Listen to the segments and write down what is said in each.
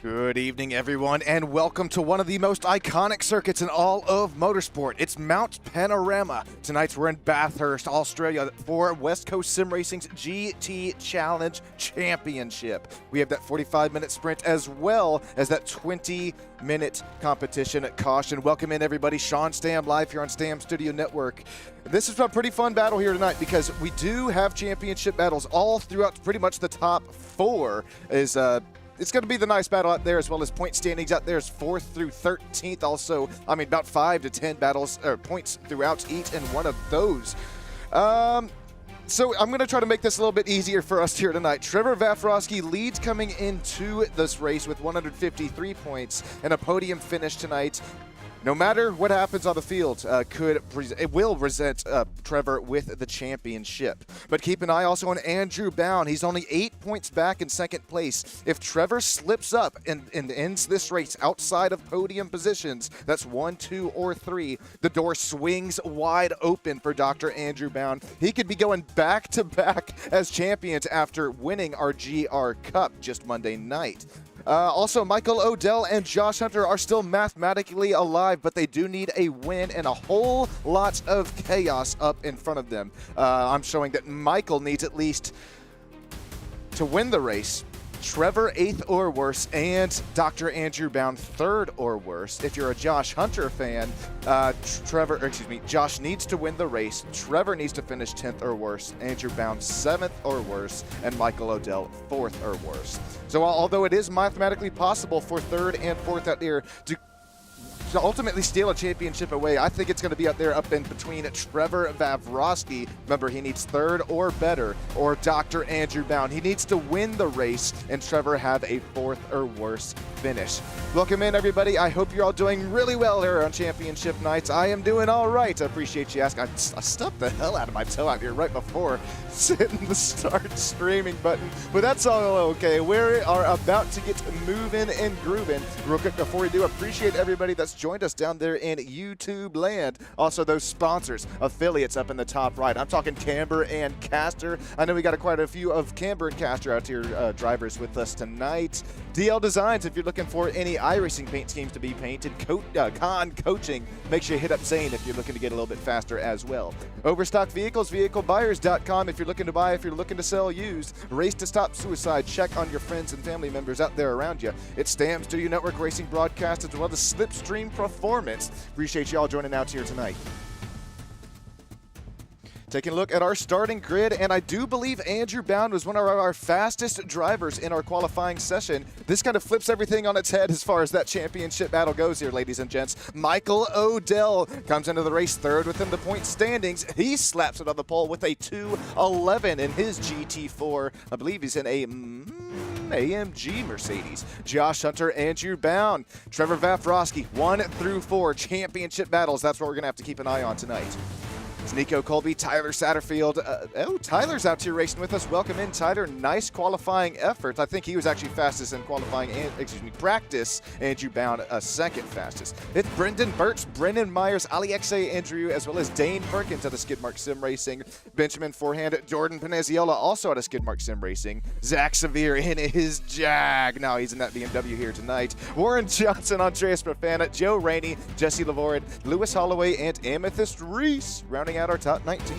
Good evening, everyone, and welcome to one of the most iconic circuits in all of motorsport. It's Mount Panorama. Tonight we're in Bathurst, Australia for West Coast Sim Racing's GT Challenge Championship. We have that 45-minute sprint as well as that 20-minute competition at caution. Welcome in, everybody. Sean Stam live here on Stam Studio Network. This is a pretty fun battle here tonight because we do have championship battles all throughout pretty much the top four. It's going to be the nice battle out there, as well as point standings out there is 4th through 13th. Also, about 5 to 10 battles or points throughout each and one of those. So I'm going to try to make this a little bit easier for us here tonight. Trevor Vafrosky leads coming into this race with 153 points and a podium finish tonight. No matter what happens on the field, it will present Trevor with the championship. But keep an eye also on Andrew Bound. He's only 8 points back in second place. If Trevor slips up and ends this race outside of podium positions, that's 1, 2, or 3, the door swings wide open for Dr. Andrew Bound. He could be going back-to-back as champions after winning our GR Cup just Monday night. Also, Michael Odell and Josh Hunter are still mathematically alive, but they do need a win and a whole lot of chaos up in front of them. I'm showing that Michael needs at least to win the race. Trevor 8th or worse, and Dr. Andrew Bound 3rd or worse. If you're a Josh Hunter fan, Josh needs to win the race. Trevor needs to finish 10th or worse. Andrew Bound 7th or worse, and Michael Odell 4th or worse. So although it is mathematically possible for 3rd and 4th out there to ultimately steal a championship away, I think it's going to be up there up in between Trevor Vavroski. Remember, he needs 3rd or better, or Dr. Andrew Bound. He needs to win the race, and Trevor have a 4th or worse finish. Welcome in, everybody. I hope you're all doing really well here on championship nights. I am doing all right. I appreciate you asking. I stuffed the hell out of my toe out here right before hitting the start streaming button, but that's all okay. We are about to get moving and grooving. Real quick before we do, appreciate everybody that's joined us down there in YouTube land. Also, those sponsors, affiliates up in the top right. I'm talking Camber and Caster. I know we got quite a few of Camber and Caster out here drivers with us tonight. DL Designs, if you're looking for any iRacing paint schemes to be painted. Con Coaching, make sure you hit up Zane if you're looking to get a little bit faster as well. Overstock Vehicles, vehiclebuyers.com if you're looking to buy, if you're looking to sell used. Race to Stop Suicide, check on your friends and family members out there around you. It's Stam Studio Network Racing Broadcast as well as Slipstream Performance. Appreciate y'all joining out here tonight. Taking a look at our starting grid, and I do believe Andrew Bound was one of our fastest drivers in our qualifying session. This kind of flips everything on its head as far as that championship battle goes here, ladies and gents. Michael Odell comes into the race 3rd within the point standings. He slaps it on the pole with a 2:11 in his GT4. I believe he's in a AMG Mercedes. Josh Hunter, Andrew Bound, Trevor Vafrosky, 1 through 4 championship battles. That's what we're going to have to keep an eye on tonight. It's Nico Colby, Tyler Satterfield. Tyler's out here racing with us. Welcome in, Tyler. Nice qualifying effort. I think he was actually fastest in qualifying, practice. Andrew Bound, second fastest. It's Brendan Birch, Brendan Myers, Ali Xe Andrew, as well as Dane Perkins out of Skidmark Sim Racing. Benjamin Forehand, Jordan Paneziola, also out of Skidmark Sim Racing. Zach Severe in his Jag. Now he's in that BMW here tonight. Warren Johnson, Andreas Profana, Joe Rainey, Jesse Lavorid, Lewis Holloway, and Amethyst Reese, rounding out our top 19.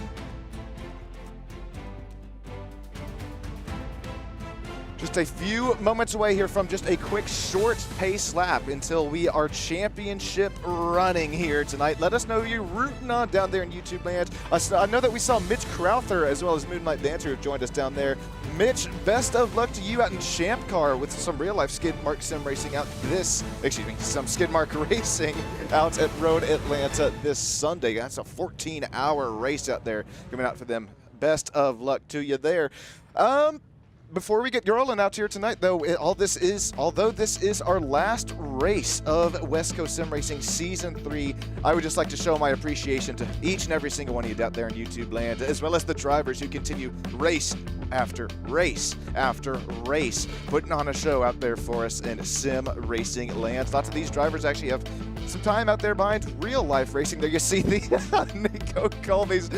Just a few moments away here from just a quick short pace lap until we are championship running here tonight. Let us know who you're rooting on down there in YouTube land. I know that we saw Mitch Crowther as well as Moonlight Dancer have joined us down there. Mitch, best of luck to you out in Champ Car with some real life Skidmark Sim Racing some Skidmark Racing out at Road Atlanta this Sunday. That's a 14-hour race out there coming out for them. Best of luck to you there. Before we get rolling out here tonight, though, although this is our last race of West Coast Sim Racing Season 3, I would just like to show my appreciation to each and every single one of you out there in YouTube land, as well as the drivers who continue race after race after race, putting on a show out there for us in sim racing land. Lots of these drivers actually have some time out there behind real life racing. There you see the Nico Colby's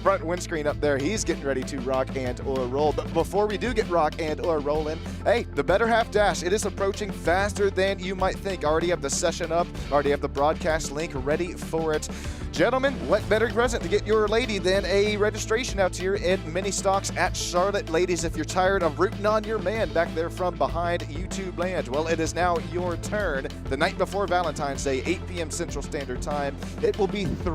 front windscreen up there. He's getting ready to rock and or roll. But before we we do get rock and or rolling. Hey, the Better Half Dash, it is approaching faster than you might think. Already have the session up, already have the broadcast link ready for it. Gentlemen, what better present to get your lady than a registration out here in mini stocks at Charlotte. Ladies, if you're tired of rooting on your man back there from behind YouTube land, well, it is now your turn. The night before Valentine's Day, 8 p.m. Central Standard Time. It will be 2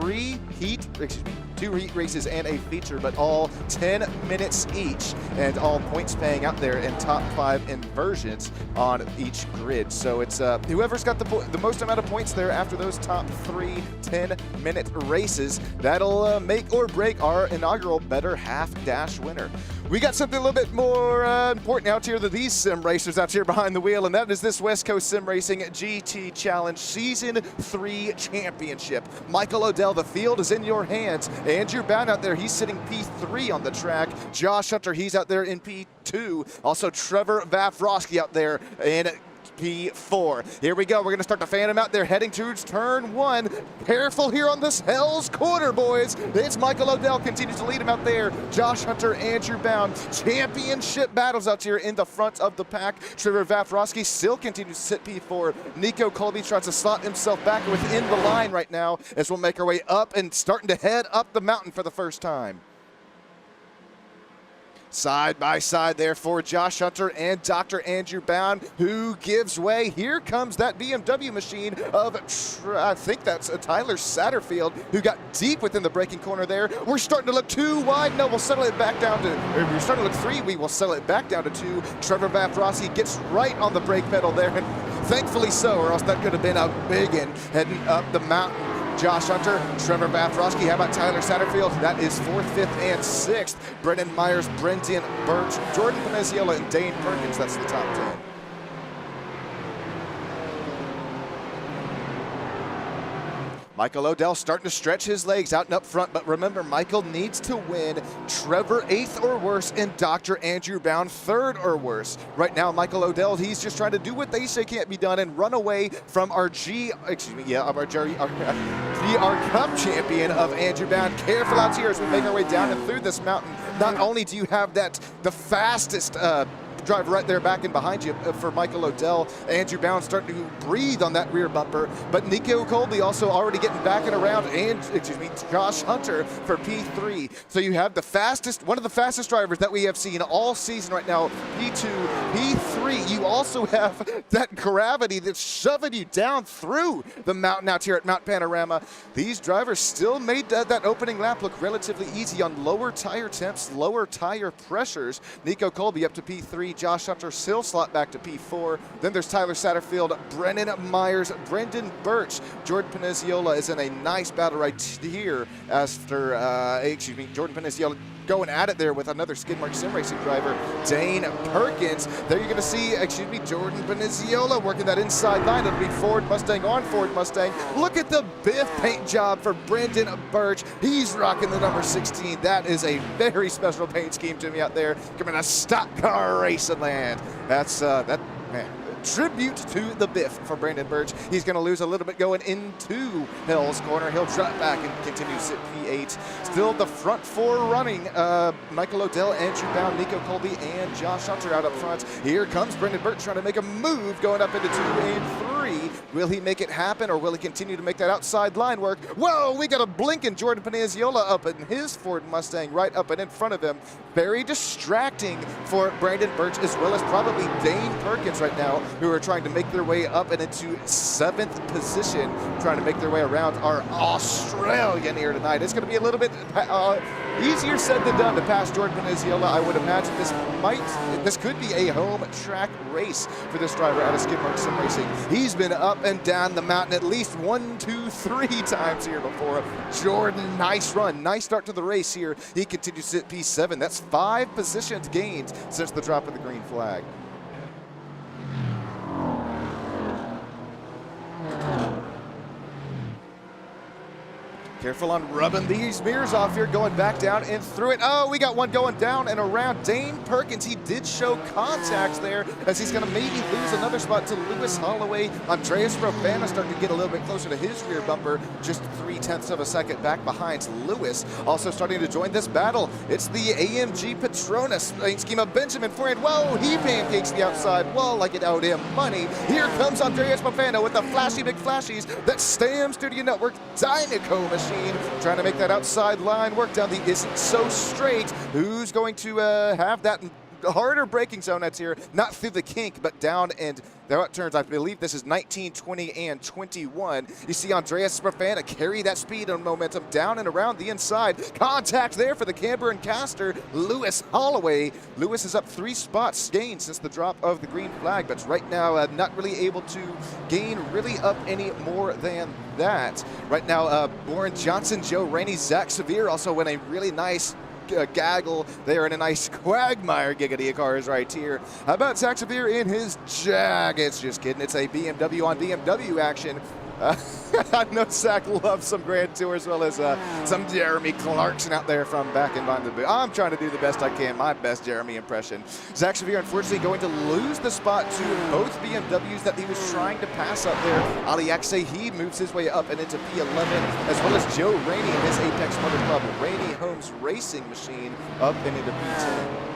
heat races and a feature, but all 10 minutes each, and all points paying out there in top 5 inversions on each grid. So it's whoever's got the most amount of points there after those top 3 10-minute races, that'll make or break our inaugural Better Half Dash winner. We got something a little bit more important out here than these sim racers out here behind the wheel, and that is this West Coast Sim Racing GT Challenge Season 3 Championship. Michael Odell, the field is in your hands. Andrew Bound out there, he's sitting P3 on the track. Josh Hunter, he's out there in P2. Also Trevor Vafrosky out there in P4. Here we go. We're going to start to fan him out there, heading towards turn 1. Careful here on this Hell's Corner, boys. It's Michael Odell continues to lead him out there. Josh Hunter, Andrew Bound. Championship battles out here in the front of the pack. Trevor Vafrosky still continues to sit P4. Nico Colby tries to slot himself back within the line right now as we'll make our way up and starting to head up the mountain for the first time. Side by side there for Josh Hunter and Dr. Andrew Bound, who gives way. Here comes that BMW machine of, I think that's Tyler Satterfield, who got deep within the braking corner there. We're starting to look too wide. No, we'll settle it back down to, we're starting to look 3. We will settle it back down to 2. Trevor Vafrosky gets right on the brake pedal there, and thankfully so, or else that could have been a big one heading up the mountain. Josh Hunter, Trevor Vafrosky, how about Tyler Satterfield? That is 4th, 5th, and 6th. Brendan Myers, Brendan Birch, Jordan Penisiola, and Dane Perkins. That's the top 10. Michael Odell starting to stretch his legs out and up front, but remember, Michael needs to win. Trevor 8th or worse, and Dr. Andrew Bound 3rd or worse. Right now, Michael Odell, he's just trying to do what they say can't be done and run away from our GR Cup champion of Andrew Bound. Careful out here as we make our way down and through this mountain. Not only do you have the fastest driver right there back in behind you for Michael Odell. Andrew Bound starting to breathe on that rear bumper, but Nico Colby also already getting back and around, and Josh Hunter for P3. So you have the fastest, one of the fastest drivers that we have seen all season right now, P2, P3. You also have that gravity that's shoving you down through the mountain out here at Mount Panorama. These drivers still made that opening lap look relatively easy on lower tire temps, lower tire pressures. Nico Colby up to P3, Josh Hunter still slot back to P4. Then there's Tyler Satterfield, Brennan Myers, Brendan Birch. Jordan Penisiola is in a nice battle right here after, Jordan Penisiola going at it there with another Skidmark Sim Racing driver, Dane Perkins. There you're going to see, Jordan Penisiola working that inside line. It'll be Ford Mustang on Ford Mustang. Look at the Biff paint job for Brendan Birch. He's rocking the number 16. That is a very special paint scheme to me out there. Coming to stock car racing land. That's, man. Tribute to the Biff for Brandon Birch. He's going to lose a little bit going into Hell's Corner. He'll drop back and continue to sit P8. Still the front 4 running. Michael Odell, Andrew Bound, Nico Colby, and Josh Hunter out up front. Here comes Brendan Birch trying to make a move going up into 2 and 3. Will he make it happen, or will he continue to make that outside line work? Whoa, we got a blinking Jordan Penisiola up in his Ford Mustang right up and in front of him. Very distracting for Brandon Birch, as well as probably Dane Perkins right now, who are trying to make their way up and into 7th position, trying to make their way around our Australian here tonight. It's going to be a little bit easier said than done to pass Jordan Penisiola. I would imagine this could be a home track race for this driver out of Skidmark Sim Racing. He's been up and down the mountain at least 1, 2, 3 times here before. Jordan, nice run, nice start to the race here. He continues to sit P7. That's 5 positions gained since the drop of the green flag. Careful on rubbing these mirrors off here, going back down and through it. Oh, we got one going down and around. Dane Perkins, he did show contact there as he's going to maybe lose another spot to Lewis Holloway. Andreas Rofana starting to get a little bit closer to his rear bumper, just 0.3 of a second back behind Lewis. Also starting to join this battle, it's the AMG Petronas paint scheme of Benjamin Florian. Whoa, he pancakes the outside wall like it owed him money. Here comes Andreas Rofana with the flashy McFlashies, that Stam Studio Network Dynaco machine. Trying to make that outside line work down the isn't so straight. Who's going to have that harder braking zone that's here? Not through the kink, but down and there it turns. I believe this is 19, 20, and 21. You see Andreas Rofana carry that speed and momentum down and around the inside. Contact there for the camber and caster, Lewis Holloway. Lewis is up 3 spots gained since the drop of the green flag, but right now not really able to gain really up any more than that. Right now, Warren Johnson, Joe Rainey, Zach Severe also win a really nice gaggle there in a nice quagmire giggity cars right here. How about Zach Severe in his Jaggets? Just kidding, it's a BMW on BMW action. I know Zach loves some Grand Tour as well as some Jeremy Clarkson out there from back in behind the booth. I'm trying to do the best I can, my best Jeremy impression. Zach Severe unfortunately going to lose the spot to both BMWs that he was trying to pass up there. Ali Akse, he moves his way up and into P11, as well as Joe Rainey in his Apex Motor Club Rainey Homes Racing machine up and into P10.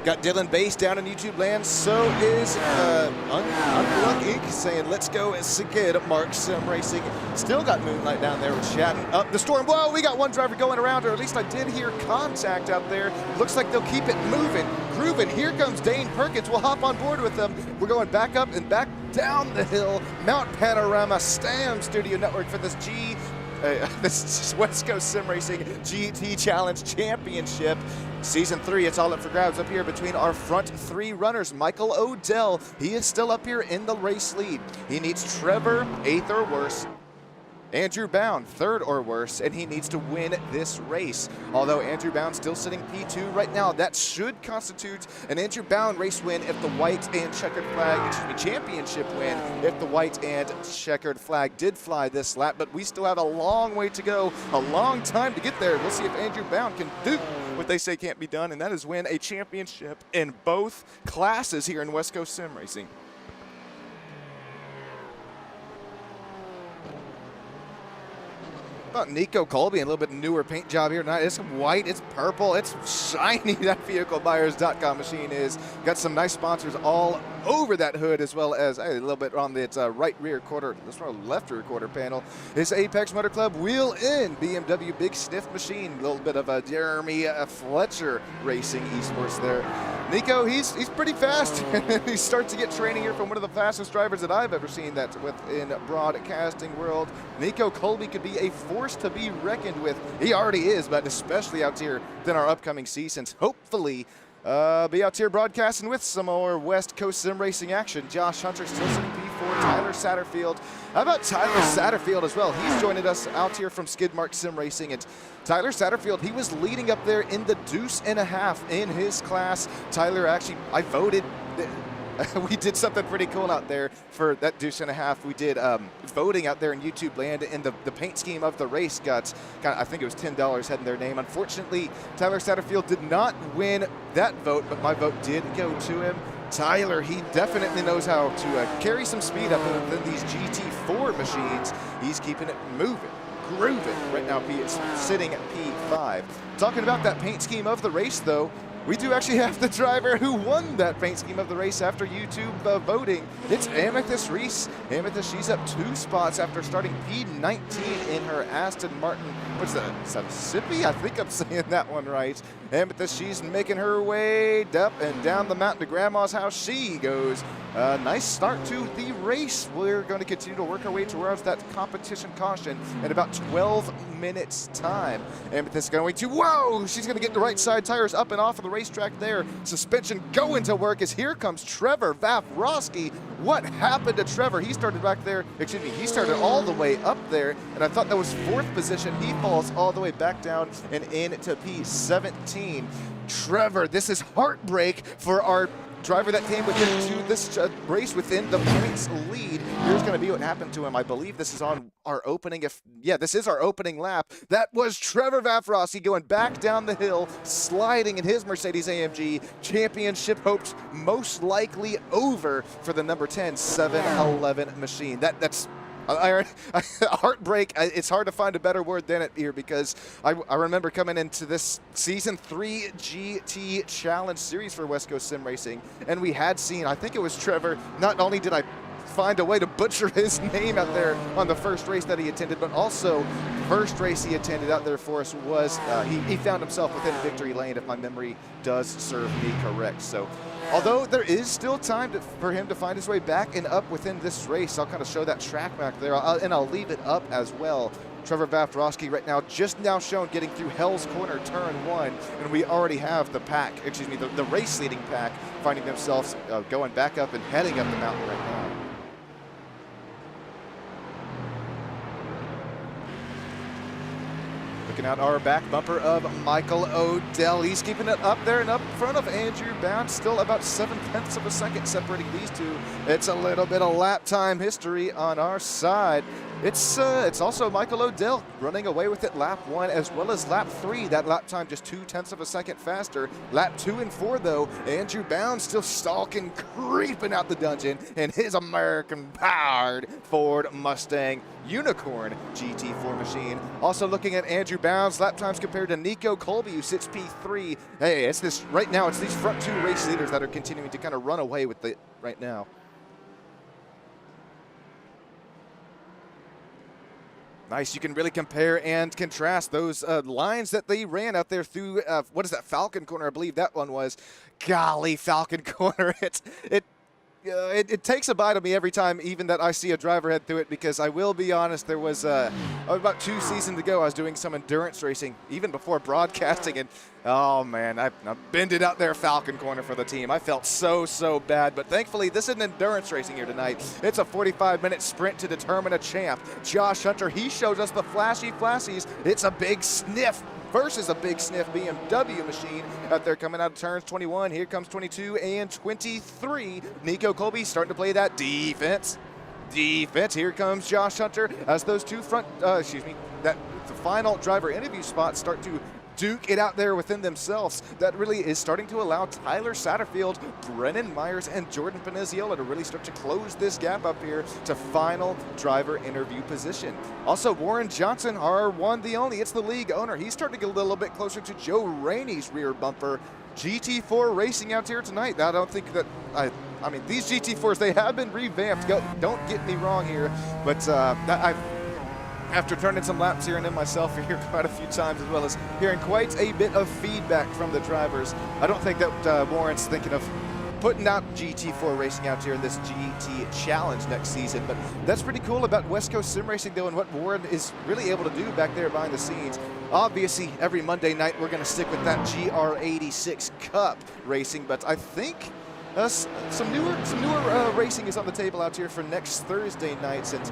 Got Dylan Bass down in YouTube land, so is Unblock Inc. saying, let's go Sigid Mark Sim Racing. Still got Moonlight down there chatting up the storm. Whoa, we got one driver going around, or at least I did hear contact out there. Looks like they'll keep it moving, grooving. Here comes Dane Perkins. We'll hop on board with them. We're going back up and back down the hill. Mount Panorama Stam Studio Network for this this West Coast Sim Racing GT Challenge Championship. Season 3, it's all up for grabs up here between our front 3 runners. Michael Odell, he is still up here in the race lead. He needs Trevor, 8th or worse. Andrew Bound, 3rd or worse, and he needs to win this race. Although Andrew Bound still sitting P2 right now, that should constitute an Andrew Bound race win if the white and checkered flag, championship win if the white and checkered flag did fly this lap. But we still have a long way to go, a long time to get there. We'll see if Andrew Bound can do what they say can't be done, and that is win a championship in both classes here in West Coast Sim Racing. About Nico Colby, a little bit newer paint job here tonight. It's white, it's purple, it's shiny. That VehicleBuyers.com machine is. Got some nice sponsors all over that hood, as well as a little bit on its right rear quarter, this one left rear quarter panel. This Apex Motor Club wheel in BMW Big Sniff machine. A little bit of a Jeremy Fletcher Racing Esports there. Nico, he's pretty fast. He starts to get training here from one of the fastest drivers that I've ever seen that's within broadcasting world. Nico Colby could be a force to be reckoned with. He already is, but especially out here in our upcoming seasons. Hopefully, be out here broadcasting with some more West Coast Sim Racing action. Josh Hunter still sitting P4, Tyler Satterfield. How about Tyler Satterfield as well? He's joining us out here from Skidmark Sim Racing. And Tyler Satterfield, he was leading up there in the deuce and a half in his class. Tyler, actually, I voted. We did something pretty cool out there for that deuce and a half. We did voting out there in YouTube land, and the paint scheme of the race got, I think it was $10 heading their name. Unfortunately, Tyler Satterfield did not win that vote, but my vote did go to him. Tyler, he definitely knows how to carry some speed up in these GT4 machines. He's keeping it moving, grooving. Right now, he is sitting at P5. Talking about that paint scheme of the race, though, we do actually have the driver who won that paint scheme of the race after YouTube voting. It's Amethyst Reese. Amethyst, she's up 2 spots after starting P19 in her Aston Martin. What's that, Mississippi? I think I'm saying that one right. Amethyst, she's making her way up and down the mountain to Grandma's house she goes. Nice start to the race. We're going to continue to work our way towards that competition caution in about 12 minutes time. Amethyst going to, whoa, she's going to get the right side tires up and off of the racetrack there. Suspension going to work as here comes Trevor Vafroski. What happened to Trevor? He started back there, excuse me, he started all the way up there, and I thought that was 4th position. He falls all the way back down and into P17. Trevor. This is heartbreak for our driver that came within this race within the points lead. Here's going to be what happened to him. I believe this is on our opening. This is our opening lap. That was Trevor Vafrossi going back down the hill, sliding in his Mercedes-AMG. Championship hopes most likely over for the number 10 711 machine. That's heartbreak. It's hard to find a better word than it here, because I remember coming into this Season 3 GT Challenge Series for West Coast Sim Racing, and we had seen, I think it was Trevor, not only did I find a way to butcher his name out there on the first race that he attended, but also first race he attended out there for us was, he found himself within victory lane, if my memory does serve me correct. So although there is still time for him to find his way back and up within this race, I'll kind of show that track back there, and I'll leave it up as well. Trevor Vafrossi right now, just now shown getting through Hell's Corner, turn 1, and we already have the pack, excuse me, the race leading pack finding themselves going back up and heading up the mountain right now. Looking out our back bumper of Michael Odell. He's keeping it up there and up in front of Andrew Bound. Still about 7/10 of a second separating these two. It's a little bit of lap time history on our side. It's also Michael Odell running away with it lap 1 as well as lap 3. That lap time just 0.2 of a second faster. Lap 2 and 4 though, Andrew Bound still stalking, creeping out the dungeon in his American-powered Ford Mustang Unicorn GT4 machine. Also looking at Andrew Bound's lap times compared to Nico Colby, who sits P3. Hey, it's this right now. It's these front 2 race leaders that are continuing to kind of run away with it right now. Nice, you can really compare and contrast those lines that they ran out there through, what is that, Falcon Corner, I believe that one was. Golly, Falcon Corner, it takes a bite of me every time even that I see a driver head through it, because I will be honest, there was about 2 seasons ago I was doing some endurance racing, even before broadcasting, and oh man, I bended out there Falcon Corner for the team. I felt so bad, but thankfully this isn't endurance racing here tonight. It's a 45-minute sprint to determine a champ. Josh Hunter, he shows us the flashy flashies. It's a big sniff versus a big sniff BMW machine out there coming out of turns 21. Here comes 22 and 23. Nico Colby starting to play that defense. Here comes Josh Hunter as those two front, the final driver interview spots start to duke it out there within themselves. That really is starting to allow Tyler Satterfield, Brennan Myers, and Jordan Penizziola to really start to close this gap up here to final driver interview position. Also, Warren Johnson, our one, the only, it's the league owner. He's starting to get a little bit closer to Joe Rainey's rear bumper. GT4 racing out here tonight. I don't think that, I mean, these GT4s, they have been revamped. Don't get me wrong here, but after turning some laps here and in myself here quite a few times, as well as hearing quite a bit of feedback from the drivers, I don't think that Warren's thinking of putting out GT4 racing out here in this GT Challenge next season. But that's pretty cool about West Coast Sim Racing, though, and what Warren is really able to do back there behind the scenes. Obviously, every Monday night we're going to stick with that GR86 Cup racing, but I think some newer racing is on the table out here for next Thursday nights, and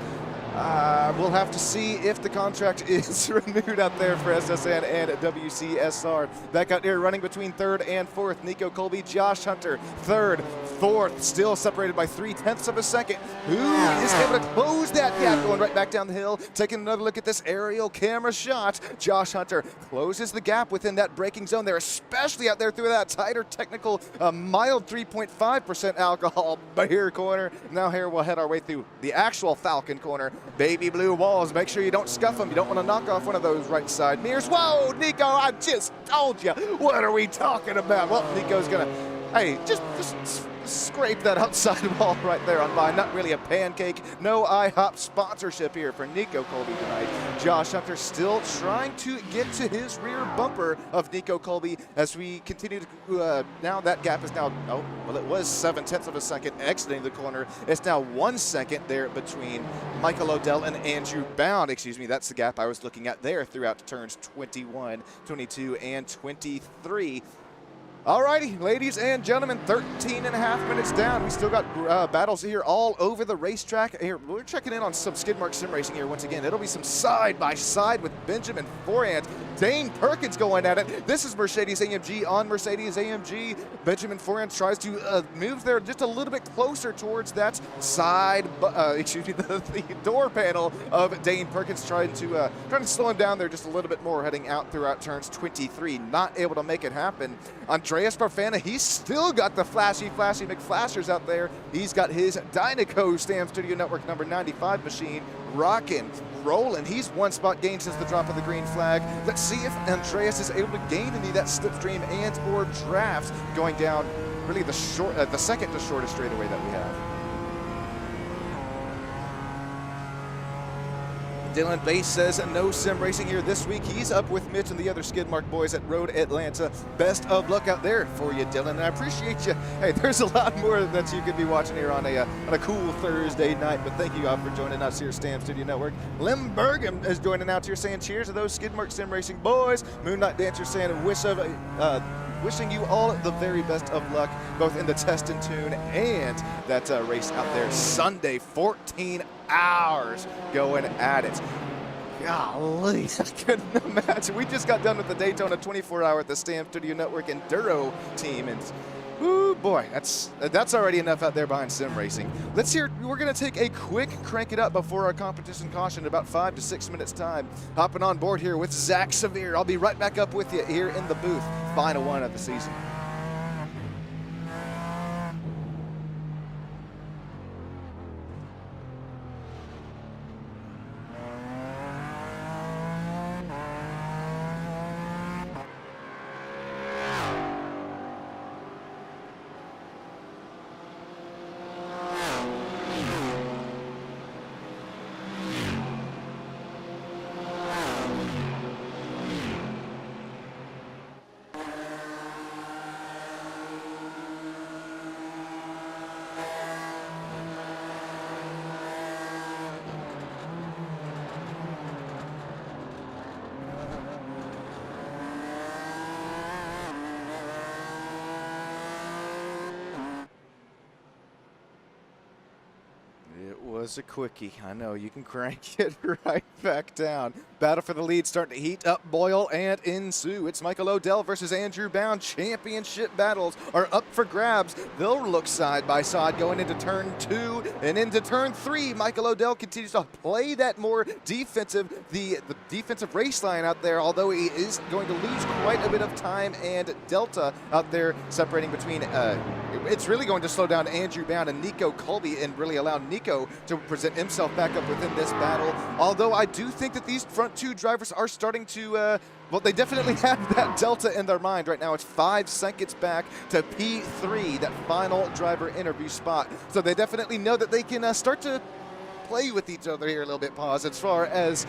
we'll have to see if the contract is renewed out there for SSN and WCSR. Back out here running between 3rd and 4th, Nico Colby, Josh Hunter, 3rd, 4th, still separated by 0.3 of a second. Who is able to close that gap, going right back down the hill? Taking another look at this aerial camera shot. Josh Hunter closes the gap within that braking zone there, especially out there through that tighter technical, mild 3.5% alcohol beer corner. Now here we'll head our way through the actual Falcon Corner. Baby blue walls, make sure you don't scuff them. You don't want to knock off one of those right side mirrors. Whoa, Nico, I just told you. What are we talking about? Well, Nico's gonna, hey, just scrape that outside wall right there on by. Not really a pancake. No IHOP sponsorship here for Nico Colby tonight. Josh Hunter still trying to get to his rear bumper of Nico Colby as we continue to, now that gap is now, oh, well, it was 0.7 of a second exiting the corner. It's now 1 second there between Michael Odell and Andrew Bound. Excuse me, that's the gap I was looking at there throughout turns 21, 22, and 23. Alrighty, ladies and gentlemen, 13.5 minutes down. We still got battles here all over the racetrack. Here, we're checking in on some Skidmark Sim Racing here once again. It'll be some side-by-side with Benjamin Forehand. Dane Perkins going at it. This is Mercedes-AMG on Mercedes-AMG. Benjamin Foran tries to move there just a little bit closer towards that side, the door panel of Dane Perkins, trying to slow him down there just a little bit more, heading out throughout turns 23. Not able to make it happen. Andreas Barfana, he's still got the flashy McFlashers out there. He's got his Dynaco Stam Studio Network number 95 machine rocking, rolling. He's one spot gained since the drop of the green flag. Let's see if Andreas is able to gain any of that slipstream and or drafts going down really the second to shortest straightaway that we have. Dylan Bass says no sim racing here this week. He's up with Mitch and the other skid mark boys at Road Atlanta. Best of luck out there for you, Dylan, and I appreciate you. Hey, there's a lot more that you could be watching here on a cool Thursday night, but thank you all for joining us here, Stam Studio Network. Lim Bergam is joining out here saying cheers to those skid mark sim racing boys. Moonlight Dancer saying wishing you all the very best of luck, both in the test and tune and that race out there Sunday, 14 hours going at it. Golly, I couldn't imagine. We just got done with the Daytona 24-hour at the Stam Studio Network Enduro team, and ooh, boy, that's already enough out there behind sim racing. Let's hear, we're going to take a quick crank it up before our competition caution in about 5 to 6 minutes time. Hopping on board here with Zach Severe. I'll be right back up with you here in the booth. Final one of the season. Was a quickie. I know, you can crank it right back down. Battle for the lead starting to heat up, boil, and ensue. It's Michael Odell versus Andrew Bound. Championship battles are up for grabs. They'll look side by side going into turn 2 and into turn 3. Michael Odell continues to play that more defensive, the defensive race line out there, although he is going to lose quite a bit of time and delta out there separating between it's really going to slow down Andrew Bound and Nico Colby and really allow Nico to present himself back up within this battle. Although I do think that these front two drivers are starting to, well, they definitely have that delta in their mind right now. It's 5 seconds back to P3, that final driver interview spot. So they definitely know that they can start to play with each other here a little bit, Pause, as far as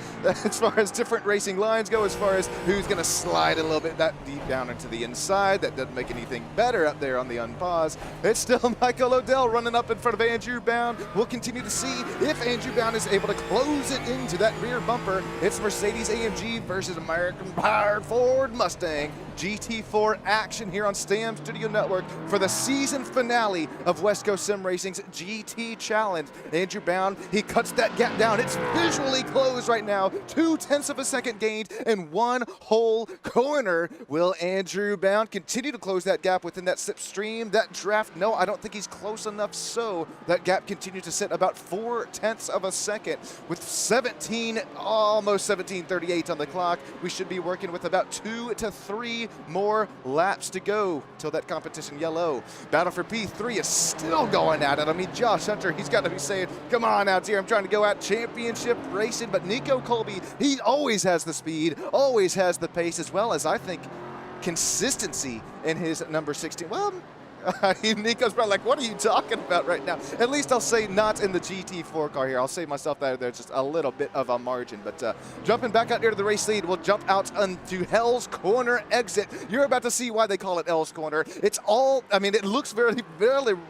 different racing lines go, as far as who's going to slide a little bit that deep down into the inside. That doesn't make anything better up there on the unpause. It's still Michael Odell running up in front of Andrew Bound. We'll continue to see if Andrew Bound is able to close it into that rear bumper. It's Mercedes-AMG versus American-powered Ford Mustang. GT4 action here on Stam Studio Network for the season finale of West Coast Sim Racing's GT Challenge. Andrew Bound, he cuts that gap down. It's visually closed right now. 0.2 of a second gained in one whole corner. Will Andrew Bound continue to close that gap within that slipstream, that draft? No, I don't think he's close enough, so that gap continues to sit about 0.4 of a second. With 17, almost 17:38 on the clock, we should be working with about 2 to 3 more laps to go till that competition yellow. Battle for P3 is still going at it. I mean, Josh Hunter, he's got to be saying, come on out here, I'm trying to go out championship racing, but Nico Colby, he always has the speed, always has the pace, as well as, I think, consistency in his number 16. Well, Nico's probably like, what are you talking about right now? At least I'll say not in the GT4 car here. I'll save myself that there's just a little bit of a margin. But jumping back out here to the race lead, we'll jump out onto Hell's Corner exit. You're about to see why they call it Hell's Corner. It's all, I mean, it looks very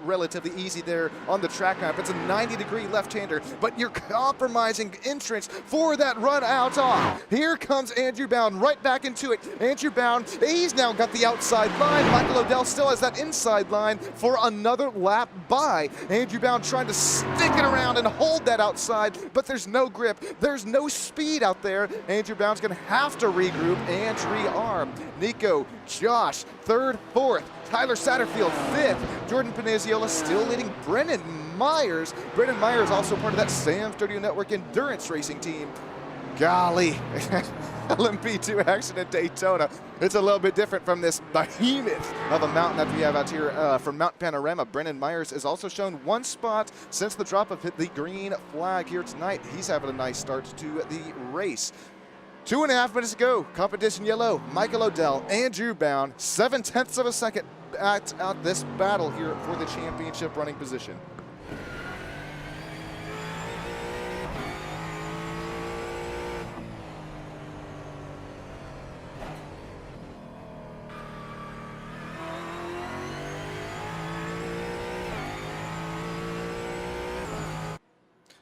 relatively easy there on the track map. It's a 90-degree left-hander, but you're compromising entrance for that run out off. Here comes Andrew Bound right back into it. Andrew Bound, he's now got the outside line. Michael Odell still has that inside grid line for another lap by. Andrew Bound trying to stick it around and hold that outside, but there's no grip. There's no speed out there. Andrew Bound's going to have to regroup and rearm. Nico, Josh, third, fourth. Tyler Satterfield, fifth. Jordan Panizziola still leading Brennan Myers. Brennan Myers also part of that Sam Studio Network endurance racing team. Golly, LMP2 action at Daytona. It's a little bit different from this behemoth of a mountain that we have out here from Mount Panorama. Brennan Myers has also shown one spot since the drop of the green flag here tonight. He's having a nice start to the race. 2.5 minutes to go. Competition yellow. Michael Odell, Andrew Bound, 7/10 of a second out this battle here for the championship running position.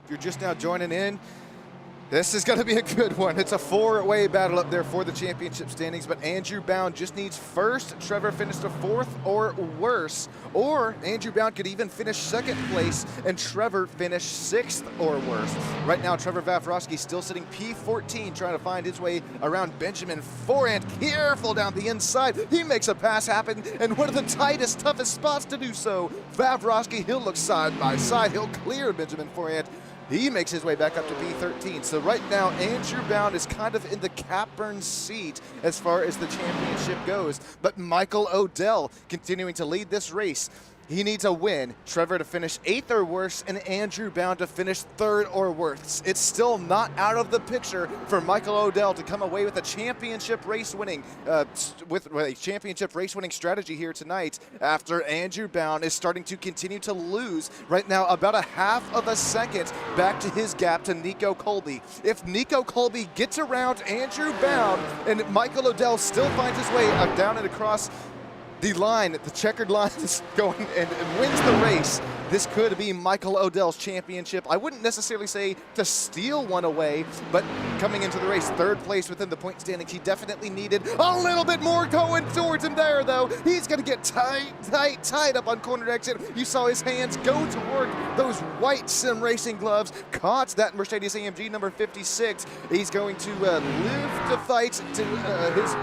If you're just now joining in, this is going to be a good one. It's a four-way battle up there for the championship standings, but Andrew Bound just needs first. Trevor finished a fourth or worse, or Andrew Bound could even finish second place and Trevor finish sixth or worse. Right now, Trevor Vavrovsky still sitting P14, trying to find his way around Benjamin Forant. Careful down the inside. He makes a pass happen, and one of the tightest, toughest spots to do so. Vavrovsky, he'll look side by side. He'll clear Benjamin Forant. He makes his way back up to P13. So right now, Andrew Bound is kind of in the Capburn seat as far as the championship goes. But Michael Odell continuing to lead this race. He needs a win. Trevor to finish 8th or worse, and Andrew Bound to finish 3rd or worse. It's still not out of the picture for Michael Odell to come away with a championship race winning, with a championship race winning strategy here tonight. After Andrew Bound is starting to continue to lose right now, about a half of a second back to his gap to Nico Colby. If Nico Colby gets around Andrew Bound and Michael Odell still finds his way down and across the line, the checkered line is going and wins the race, this could be Michael Odell's championship. I wouldn't necessarily say to steal one away, but coming into the race, 3rd place within the point standings, he definitely needed a little bit more going towards him there, though. He's going to get tied up on corner exit. You saw his hands go to work. Those white sim racing gloves caught that Mercedes-AMG number 56. He's going to live to fight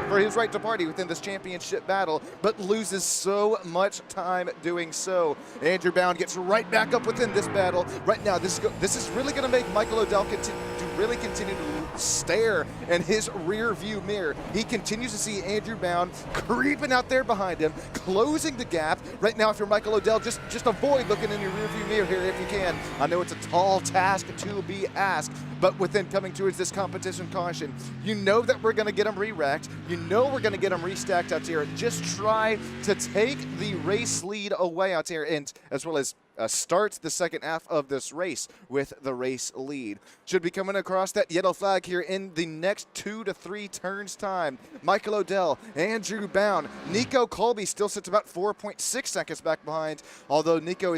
for his right to party within this championship battle, but loses so much time doing so. Andrew Bound gets right back up within this battle. Right now, this is really going to make Michael Odell continue to stare in his rear view mirror. He continues to see Andrew Bound creeping out there behind him, closing the gap. Right now, if you're Michael Odell, just avoid looking in your rear view mirror here if you can. I know it's a tall task to be asked, but within coming towards this competition caution, you know that we're going to get him re-racked. You know we're going to get him restacked out here. Just try to take the race lead away out here, and as well as start the second half of this race with the race lead. Should be coming across that yellow flag here in the next 2 to 3 turns time. Michael Odell, Andrew Bound, Nico Colby still sits about 4.6 seconds back behind, although Nico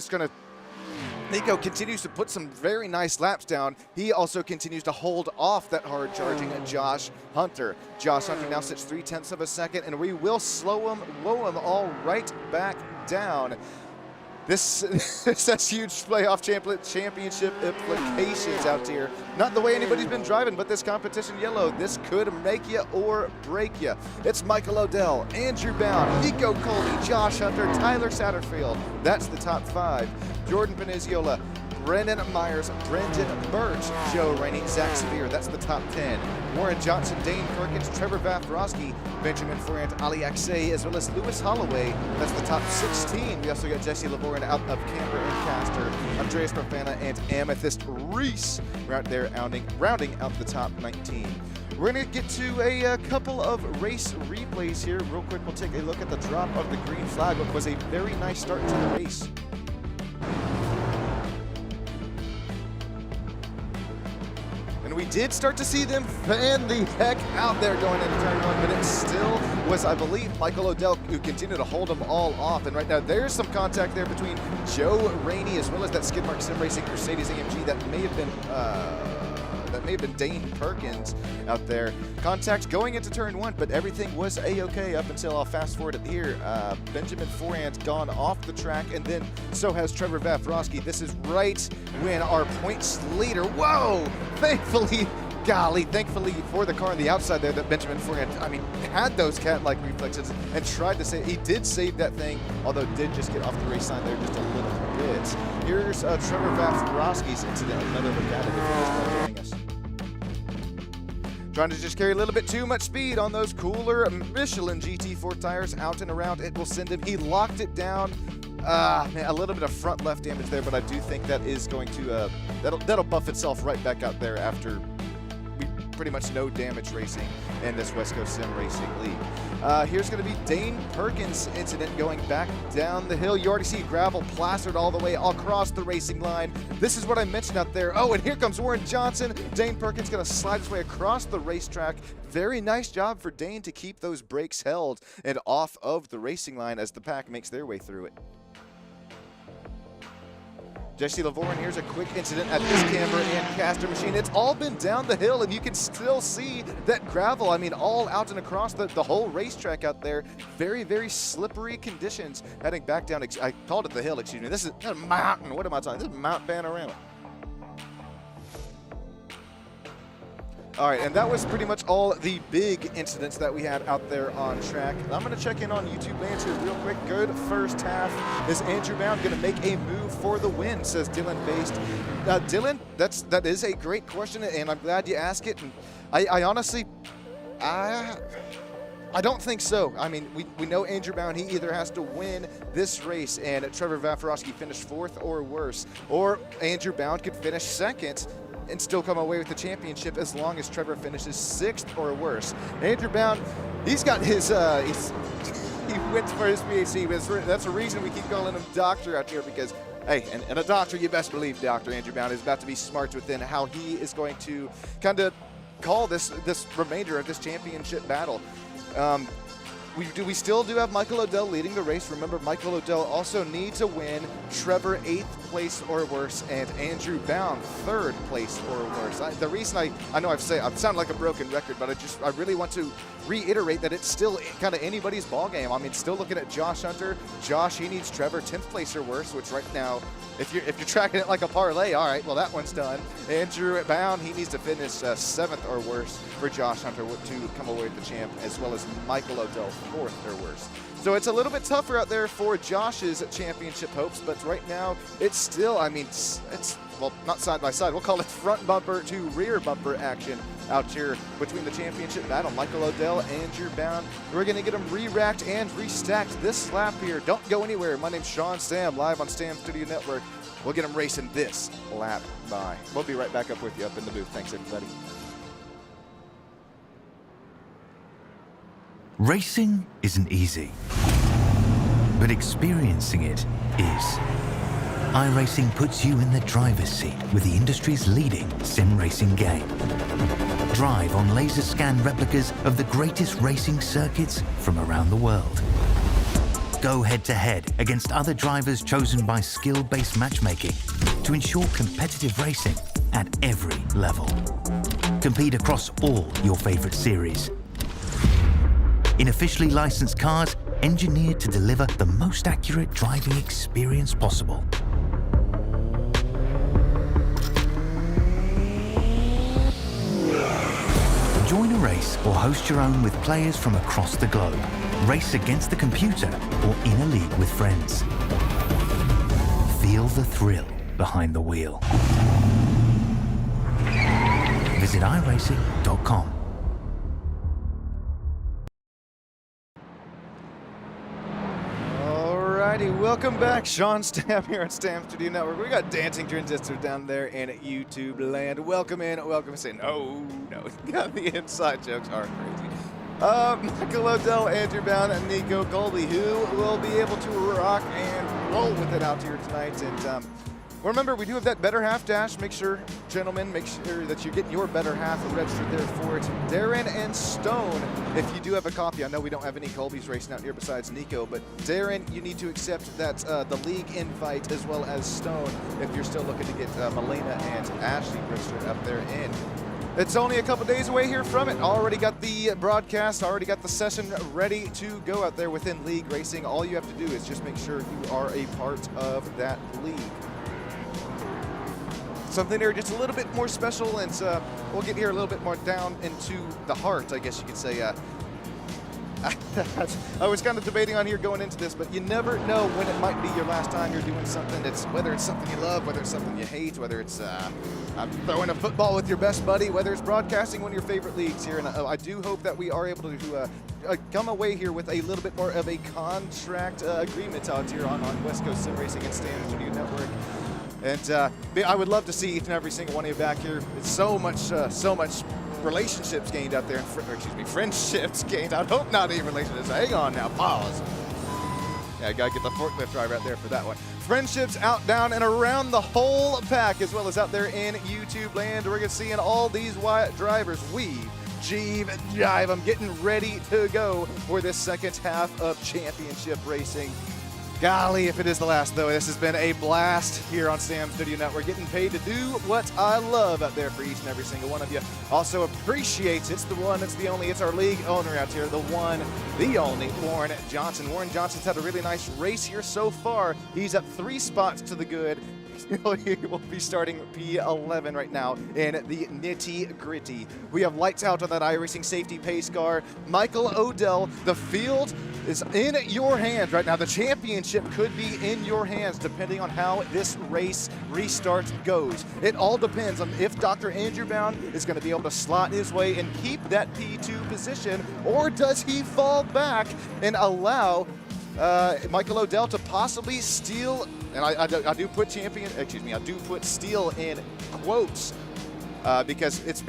continues to put some very nice laps down. He also continues to hold off that hard-charging Josh Hunter. Josh Hunter now sits 0.3 of a second, and we will slow him, woe him all right back down. This has huge playoff championship implications out here. Not the way anybody's been driving, but this competition yellow, this could make you or break you. It's Michael Odell, Andrew Bound, Nico Colby, Josh Hunter, Tyler Satterfield. That's the top 5. Jordan Panizziola, Brennan Myers, Brendan Birch, Joe Rainey, Zach Severe. That's the top 10. Warren Johnson, Dane Perkins, Trevor Vavrovsky, Benjamin Forant, Ali Aksay, as well as Lewis Holloway. That's the top 16. We also got Jesse Laborin out of Camber and Caster, Andreas Profana, and Amethyst Reese right there rounding out the top 19. We're going to get to a couple of race replays here. Real quick, we'll take a look at the drop of the green flag, which was a very nice start to the race. We did start to see them fan the heck out there going into turn 1, but it still was, I believe, Michael Odell who continued to hold them all off. And right now, there's some contact there between Joe Rainey as well as that Skidmark Sim Racing Mercedes-AMG that may have been That may have been Dane Perkins out there. Contact going into turn 1, but everything was a-okay up until I'll fast forward it here. Benjamin Forant gone off the track, and then so has Trevor Vafrosky. This is right when our points leader, whoa, thankfully for the car on the outside there that Benjamin Forant, I mean, had those cat-like reflexes and tried to save. He did save that thing, although did just get off the race line there just a little bit. Here's Trevor Vafrosky's incident. Another look at it if joining us. Trying to just carry a little bit too much speed on those cooler Michelin GT4 tires out and around. It will send him. He locked it down. Man, a little bit of front left damage there, but I do think that is going to that'll buff itself right back out there after pretty much no damage racing in this West Coast Sim Racing League. Here's going to be Dane Perkins' incident going back down the hill. You already see gravel plastered all the way across the racing line. This is what I mentioned out there. Oh, and here comes Warren Johnson. Dane Perkins going to slide his way across the racetrack. Very nice job for Dane to keep those brakes held and off of the racing line as the pack makes their way through it. Jesse Lavorne, here's a quick incident at this camber and caster machine. It's all been down the hill, and you can still see that gravel, I mean, all out and across the whole racetrack out there. Very, very slippery conditions heading back down. I called it the hill, excuse me. This is a mountain. What am I talking? This is Mount Panorama. All right, and that was pretty much all the big incidents that we had out there on track. I'm going to check in on YouTube lands here real quick. Good first half. Is Andrew Bound going to make a move for the win, says Dylan Based. Dylan, that is a great question, and I'm glad you asked it. And I honestly, I don't think so. I mean, we know Andrew Bound, he either has to win this race and Trevor Vafrosky finished 4th or worse, or Andrew Bound could finish 2nd and still come away with the championship as long as Trevor finishes 6th or worse. Andrew Bound, he's got his, he went for his PhD, but that's the reason we keep calling him Doctor out here, because, hey, and a doctor, you best believe Dr. Andrew Bound is about to be smart within how he is going to kind of call this remainder of this championship battle. We still do have Michael Odell leading the race. Remember, Michael Odell also needs a win. Trevor 8th place or worse, and Andrew Bound 3rd place or worse. The reason I know I've sounded like a broken record, but I really want to reiterate that it's still kind of anybody's ball game. I mean, still looking at Josh Hunter. Josh, he needs Trevor 10th place or worse, which right now, if you're tracking it like a parlay, all right, well, that one's done. Andrew Bound, he needs to finish 7th or worse for Josh Hunter to come away with the champ, as well as Michael Odell 4th or worse. So it's a little bit tougher out there for Josh's championship hopes, but right now it's still, I mean, it's well, not side by side. We'll call it front bumper to rear bumper action out here between the championship battle. Michael Odell, Andrew Bound. We're going to get them re-racked and restacked this lap here. Don't go anywhere. My name's Sean Stam, live on Stam Studio Network. We'll get them racing this lap by. We'll be right back up with you up in the booth. Thanks, everybody. Racing isn't easy, but experiencing it is. iRacing puts you in the driver's seat with the industry's leading sim racing game. Drive on laser scan replicas of the greatest racing circuits from around the world. Go head-to-head against other drivers chosen by skill-based matchmaking to ensure competitive racing at every level. Compete across all your favorite series. In officially licensed cars, engineered to deliver the most accurate driving experience possible. Join a race or host your own with players from across the globe. Race against the computer or in a league with friends. Feel the thrill behind the wheel. Visit iRacing.com. Alrighty, welcome back. Sean Stam here at Stam Studio Network. We got dancing transistors down there in YouTube land. Welcome in, welcome in. No, got the inside jokes are crazy. Michael Odell, Andrew Bound, and Nico Colby, who will be able to rock and roll with it out here tonight. And remember, we do have that Better Half Dash. Make sure, gentlemen, make sure that you get your Better Half registered there for it. Darren and Stone, if you do have a copy, I know we don't have any Colbys racing out here besides Nico, but Darren, you need to accept that the league invite, as well as Stone, if you're still looking to get Melina and Ashley registered up there in It's only a couple days away here from it. Already got the broadcast, already got the session ready to go out there within league racing. All you have to do is just make sure you are a part of that league. Something there just a little bit more special, and we'll get here a little bit more down into the heart, I guess you could say. I was kind of debating on here going into this, but you never know when it might be your last time you're doing something. Whether it's something you love, whether it's something you hate, whether it's throwing a football with your best buddy, whether it's broadcasting one of your favorite leagues here. And I do hope that we are able to come away here with a little bit more of a contract agreement out here on West Coast Sim Racing and Standard Studio Network. And I would love to see each and every single one of you back here. It's so much relationships gained out there, friendships gained. I hope not any relationships. Hang on now, pause. Yeah, I gotta get the forklift driver out there for that one. Friendships out, down, and around the whole pack, as well as out there in YouTube land. We're gonna see all these drivers weave, jeeve, jive. I'm getting ready to go for this second half of championship racing. Golly, if it is the last, though, this has been a blast here on Sam Studio Network. Getting paid to do what I love out there for each and every single one of you. Also appreciates, it's the one, it's the only, it's our league owner out here, the one, the only, Warren Johnson. Warren Johnson's had a really nice race here so far. He's up 3 spots to the good. He will be starting P11 right now in the nitty-gritty. We have lights out on that iRacing safety pace car. Michael Odell, the field is in your hands right now. The championship could be in your hands depending on how this race restart goes. It all depends on if Dr. Andrew Bound is going to be able to slot his way and keep that P2 position, or does he fall back and allow Michael Odell to possibly steal, and I do put steal in quotes because it's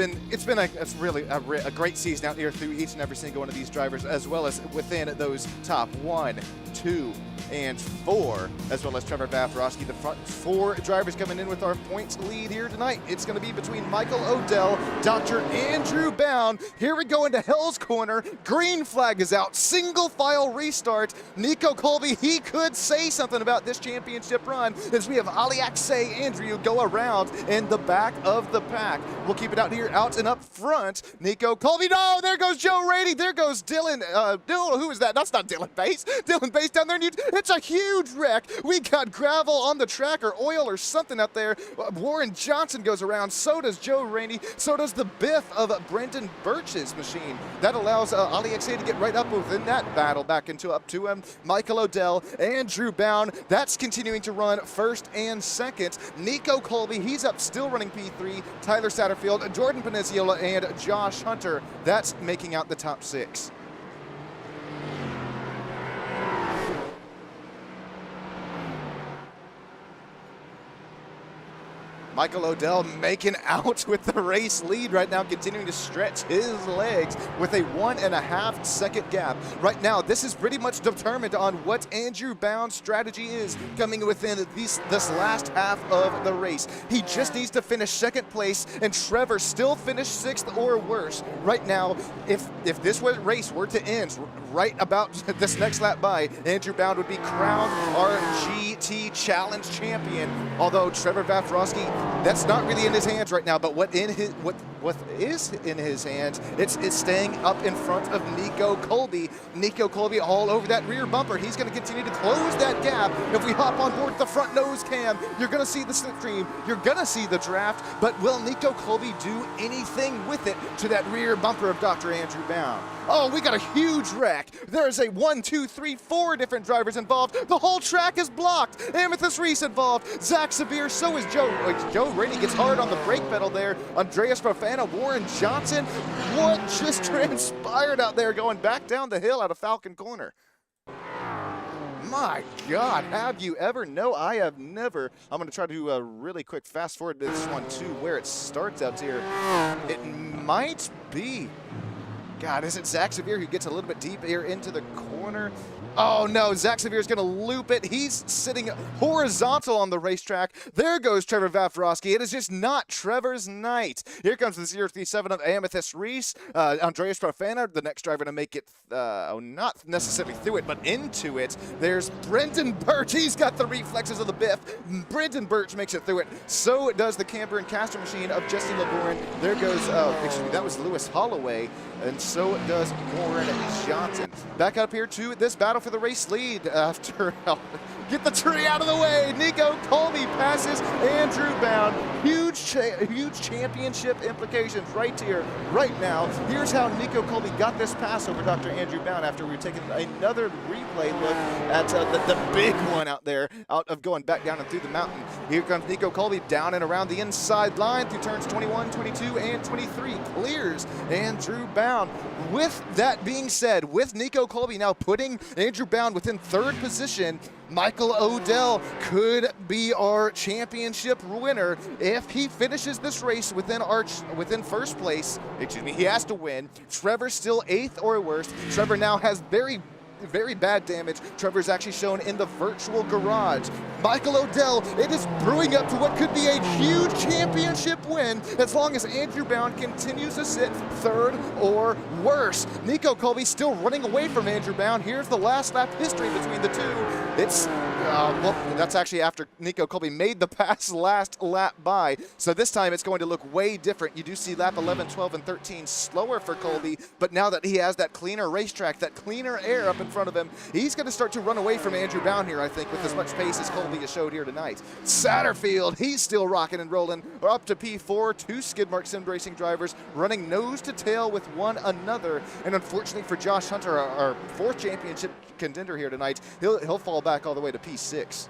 really a great season out here through each and every single one of these drivers, as well as within those top 1, 2, and 4, as well as Trevor Vafrosky. The front 4 drivers coming in with our points lead here tonight. It's going to be between Michael Odell, Dr. Andrew Bound. Here we go into Hell's Corner. Green flag is out. Single file restart. Nico Colby, he could say something about this championship run, as we have Aliaxe Andrew go around in the back of the pack. We'll keep it out here, out and up front. Nico Colby, no, there goes Joe Rady. There goes Dylan. Who is that? That's not Dylan Bass. Dylan Bass down there. It's a huge wreck. We got gravel on the track or oil or something out there. Warren Johnson goes around. So does Joe Rainey. So does the biff of Brendan Birch's machine. That allows Aliaxe to get right up within that battle back up to him. Michael Odell, Andrew Bound. That's continuing to run first and second. Nico Colby, he's up still running P3. Tyler Satterfield, Jordan Peninsula, and Josh Hunter. That's making out the top 6. Michael Odell making out with the race lead right now, continuing to stretch his legs with a 1.5 second gap. Right now, this is pretty much determined on what Andrew Bound's strategy is coming within this last half of the race. He just needs to finish second place, and Trevor still finish 6th or worse. Right now, if this race were to end right about this next lap by, Andrew Bound would be crowned our GT Challenge champion. Although Trevor Vafrosky, that's not really in his hands right now, but what is in his hands, it's staying up in front of Nico Colby. Nico Colby all over that rear bumper. He's going to continue to close that gap. If we hop on board the front nose cam, you're going to see the slipstream, you're going to see the draft, but will Nico Colby do anything with it to that rear bumper of Dr. Andrew Bound? Oh, we got a huge wreck. There's a 1, 2, 3, 4 different drivers involved. The whole track is blocked. Amethyst Reese involved. Zach Severe, so is Joe. Joe Rainey gets hard on the brake pedal there. Andreas Profana, Warren Johnson. What just transpired out there going back down the hill out of Falcon Corner? My God, have you ever? No, I have never. I'm going to try to do a really quick fast forward to this one to where it starts out here. It might be. God, is it Zach Severe who gets a little bit deep here into the corner? corner. Oh no, Zach Severe's gonna loop it. He's sitting horizontal on the racetrack. There goes Trevor Vafrosky. It is just not Trevor's night. Here comes the 037 of Amethyst Reese. Andreas Profana, the next driver to make it, not necessarily through it, but into it. There's Brendan Birch. He's got the reflexes of the Biff. Brendan Birch makes it through it. So does the camper and caster machine of Jesse LeBourne. There goes, excuse me, that was Lewis Holloway. And so does Warren Johnson. Back up here to this battle for the race lead after get the tree out of the way. Nico Colby passes Andrew Bound. Huge championship implications right here, right now. Here's how Nico Colby got this pass over Dr. Andrew Bound after we've taken another replay look at the big one out there, out of going back down and through the mountain. Here comes Nico Colby down and around the inside line through turns 21, 22, and 23. Clears Andrew Bound. With that being said, with Nico Colby now putting Andrew Bound within third position, Michael Odell could be our championship winner if he finishes this race within first place. Excuse me, he has to win. Trevor's still 8th or worse. Trevor now has very bad damage. Trevor's actually shown in the virtual garage. Michael Odell, it is brewing up to what could be a huge championship win as long as Andrew Bound continues to sit 3rd or worse. Nico Colby still running away from Andrew Bound. Here's the last lap history between the two. It's, well, that's actually after Nico Colby made the pass last lap by. So this time it's going to look way different. You do see lap 11, 12, and 13 slower for Colby, but now that he has that cleaner racetrack, that cleaner air up in front of him, he's going to start to run away from Andrew Bound here, I think, with as much pace as Colby has showed here tonight. Satterfield, he's still rocking and rolling. We're up to P4, 2 Skidmark Sim Racing drivers running nose to tail with one another. And unfortunately for Josh Hunter, our 4th championship contender here tonight, he'll fall back all the way to P6.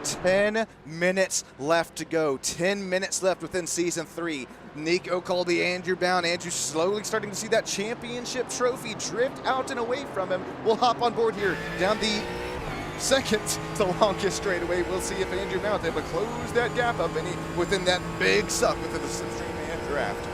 Ten minutes left to go. 10 minutes left within Season 3. Nico Colby, Andrew Bound. Andrew slowly starting to see that championship trophy drift out and away from him. We'll hop on board here down the second to longest straightaway. We'll see if Andrew Bound is able to close that gap up within that big suck within the Slipstream Man draft.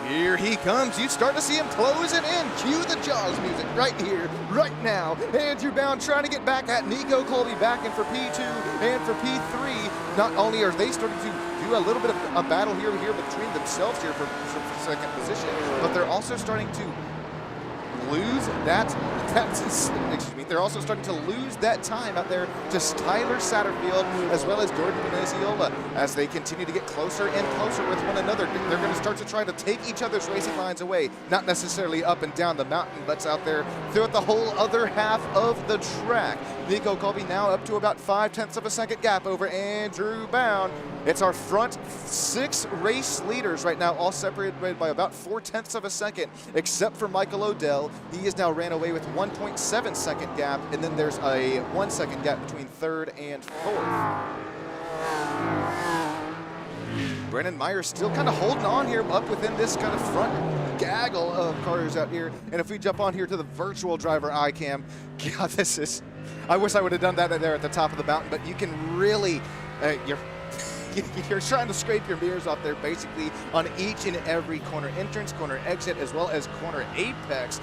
Here he comes. You start to see him closing in. Cue the Jaws music right here, right now. Andrew Bound trying to get back at Nico Colby, back in for P2 and for P3. Not only are they starting to do a little bit of a battle here between themselves here for second position, but they're also starting to lose they're also starting to lose that time out there to Tyler Satterfield as well as Jordan Veneziola as they continue to get closer and closer with one another. They're going to start to try to take each other's racing lines away, not necessarily up and down the mountain, but out there throughout the whole other half of the track. Nico Colby now up to about 0.5 of a second gap over Andrew Bound. It's our front 6 race leaders right now, all separated by about 0.4 of a second, except for Michael Odell. He has now ran away with 1.7 second gap, and then there's a 1 second gap between 3rd and 4th. Brennan Myers still kind of holding on here up within this kind of front gaggle of cars out here. And if we jump on here to the virtual driver iCam, God, this is, I wish I would have done that there at the top of the mountain, but you can really, you're trying to scrape your mirrors off there basically on each and every corner entrance, corner exit, as well as corner apex.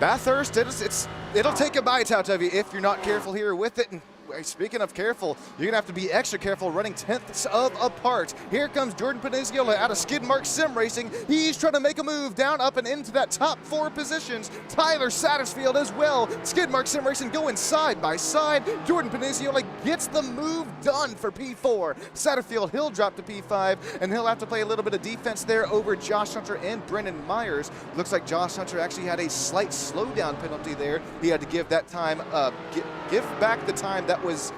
Bathurst, it'll take a bite out of you if you're not careful here with it. And speaking of careful, you're going to have to be extra careful running 10ths of apart. Here comes Jordan Penisiola out of Skidmark Sim Racing. He's trying to make a move down, up, and into that top 4 positions. Tyler Satterfield as well. Skidmark Sim Racing going side by side. Jordan Penisiola gets the move done for P4. Satterfield, he'll drop to P5, and he'll have to play a little bit of defense there over Josh Hunter and Brendan Myers. Looks like Josh Hunter actually had a slight slowdown penalty there. He had to give that time, give back the time that was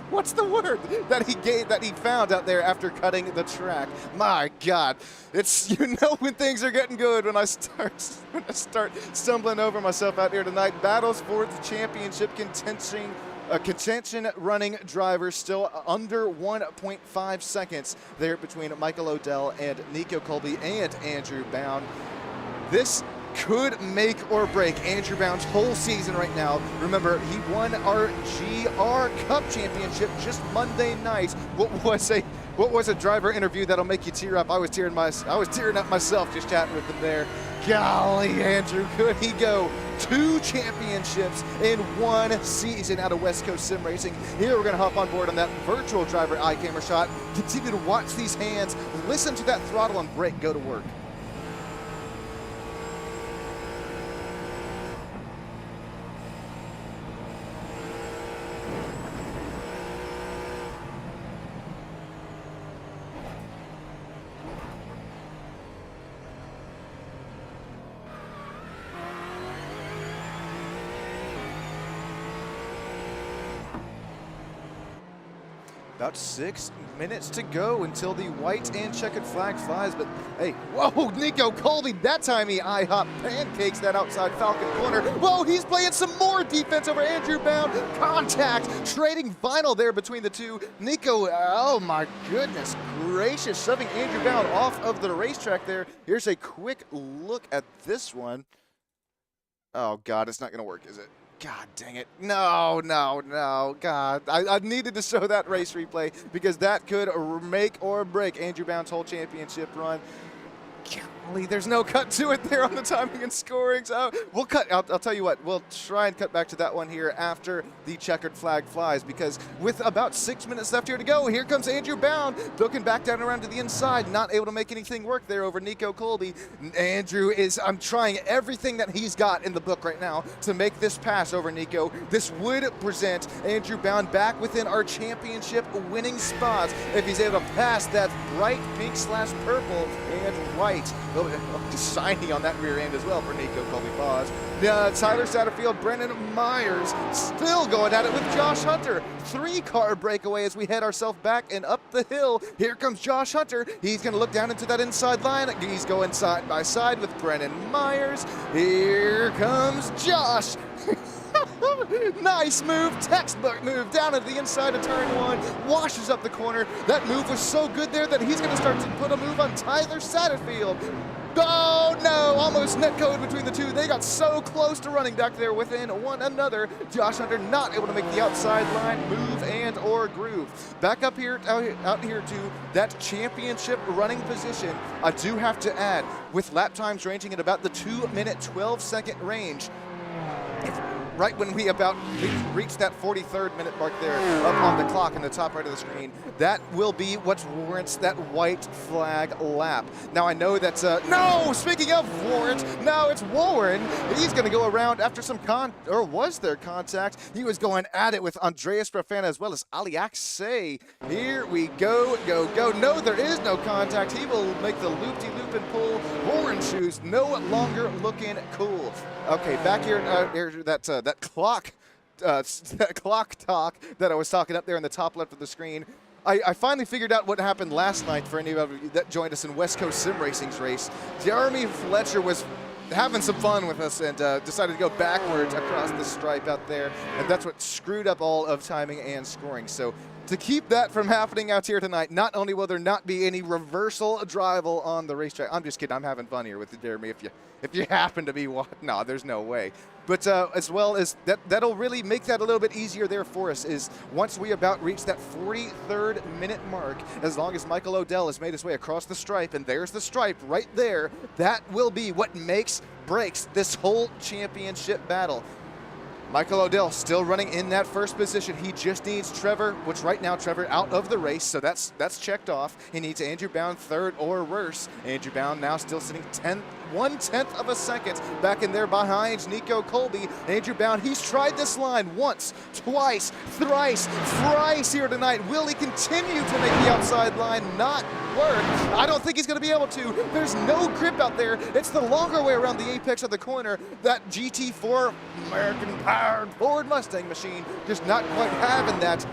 what's the word that he found out there after cutting the track. My God, it's, you know, when things are getting good when I start stumbling over myself out here tonight. Battles for the championship contention running drivers still under 1.5 seconds there between Michael Odell and Nico Colby and Andrew Bound. This could make or break Andrew Bound's whole season right now. Remember, he won our GR Cup Championship just Monday night. What was a driver interview that'll make you tear up? I was tearing up myself just chatting with him there. Golly, Andrew, could he go 2 championships in 1 season out of West Coast Sim Racing? Here we're going to hop on board on that virtual driver eye camera shot. Continue to watch these hands, listen to that throttle and brake go to work. About 6 minutes to go until the white and checkered flag flies, but hey, whoa, Nico Colby, that time he IHOP pancakes that outside Falcon corner. Whoa, he's playing some more defense over Andrew Bound. Contact, trading vinyl there between the two. Nico, oh my goodness gracious, shoving Andrew Bound off of the racetrack there. Here's a quick look at this one. Oh God, it's not gonna work, is it? God dang it. No. God, I needed to show that race replay because that could make or break Andrew Bound's whole championship run. Golly, there's no cut to it there on the timing and scoring. So we'll cut. I'll tell you what. We'll try and cut back to that one here after the checkered flag flies, because with about 6 minutes left here to go, here comes Andrew Bound looking back down around to the inside, not able to make anything work there over Nico Colby. Andrew is. I'm trying everything that he's got in the book right now to make this pass over Nico. This would present Andrew Bound back within our championship winning spots if he's able to pass that bright pink/purple and white. Just shiny on that rear end as well for Nico Colby Paz. Tyler Satterfield, Brennan Myers still going at it with Josh Hunter. 3-car breakaway as we head ourselves back and up the hill. Here comes Josh Hunter. He's going to look down into that inside line. He's going side by side with Brennan Myers. Here comes Josh. Nice move, textbook move down at the inside of turn 1, washes up the corner. That move was so good there that he's going to start to put a move on Tyler Satterfield. Oh no, almost net code between the two. They got so close to running back there within one another. Josh Hunter not able to make the outside line move and or groove. Back up here, out here to that championship running position. I do have to add, with lap times ranging at about the 2-minute 12-second range, right when we about reach that 43rd minute mark there up on the clock in the top right of the screen, that will be what warrants that white flag lap. Now I know that's no, speaking of warrant, now it's Warren. He's going to go around after some was there contact? He was going at it with Andreas Grafana as well as Ali Akse. Here we go. No, there is no contact. He will make the loop-de-loop and pull. Warren shoes no longer looking cool. Okay, back here, that clock talk that I was talking up there in the top left of the screen. I finally figured out what happened last night for any of you that joined us in West Coast Sim Racing's race. Jeremy Fletcher was having some fun with us and decided to go backwards across the stripe out there, and that's what screwed up all of timing and scoring. So to keep that from happening out here tonight, not only will there not be any reversal drival on the racetrack. I'm just kidding. I'm having fun here with you, Jeremy. If you happen to be no, there's no way. But as well as that'll really make that a little bit easier there for us is once we about reach that 43rd minute mark, as long as Michael Odell has made his way across the stripe, and there's the stripe right there, that will be what breaks this whole championship battle. Michael Odell still running in that first position. He just needs Trevor, which right now Trevor out of the race, so that's checked off. He needs Andrew Bound third or worse. Andrew Bound now still sitting 1/10 of a second back in there behind Nico Colby. Andrew Bound, he's tried this line once, twice, thrice here tonight. Will he continue to make the outside line not work? I don't think he's going to be able to. There's no grip out there. It's the longer way around the apex of the corner. That GT4 American-powered Ford Mustang machine just not quite having that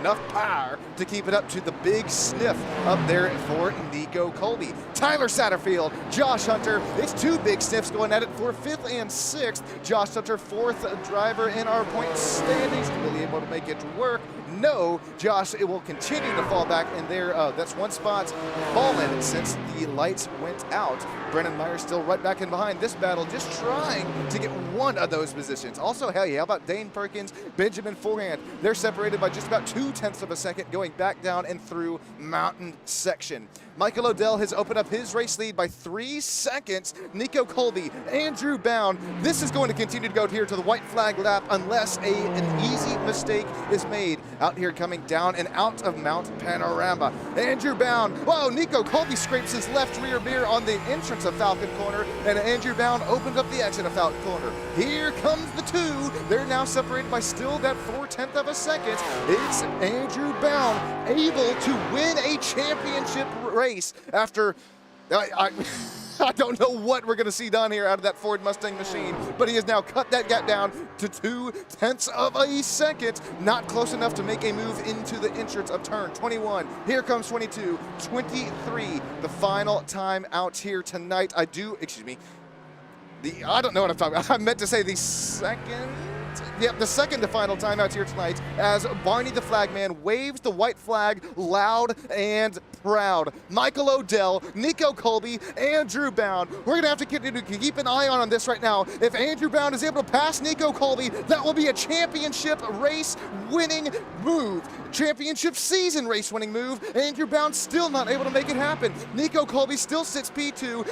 enough power to keep it up to the big sniff up there for Nico Colby. Tyler Satterfield, Josh Hunter, it's 2 big sniffs going at it for 5th and 6th. Josh Hunter, 4th driver in our point standings, really able to make it work. no, Josh, it will continue to fall back in there. That's one spot fallen since the lights went out. Brennan Myers still right back in behind this battle, just trying to get one of those positions. Also, hey, how about Dane Perkins, Benjamin Forehand? They're separated by just about 0.2 of a second going back down and through mountain section. Michael Odell has opened up his race lead by 3 seconds. Nico Colby, Andrew Bound. This is going to continue to go here to the white flag lap unless an easy mistake is made. Out here coming down and out of Mount Panorama. Andrew Bound. Whoa, Nico Colby scrapes his left rear mirror on the entrance of Falcon Corner, and Andrew Bound opens up the exit of Falcon Corner. Here comes the two. They're now separated by still that 0.4 of a second. It's Andrew Bound able to win a championship race after I don't know what we're going to see down here out of that Ford Mustang machine, but he has now cut that gap down to 0.2 of a second. Not close enough to make a move into the entrance of turn 21. Here comes 22, 23, the final time out here tonight. I don't know what I'm talking about. I meant to say the second. Yep, the second to final time out here tonight as Barney the Flagman waves the white flag loud and proud. Michael Odell, Nico Colby, Andrew Bound. We're going to have to continue to keep an eye on this right now. If Andrew Bound is able to pass Nico Colby, that will be a championship race winning move. Championship season race winning move. Andrew Bound still not able to make it happen. Nico Colby still sits P2.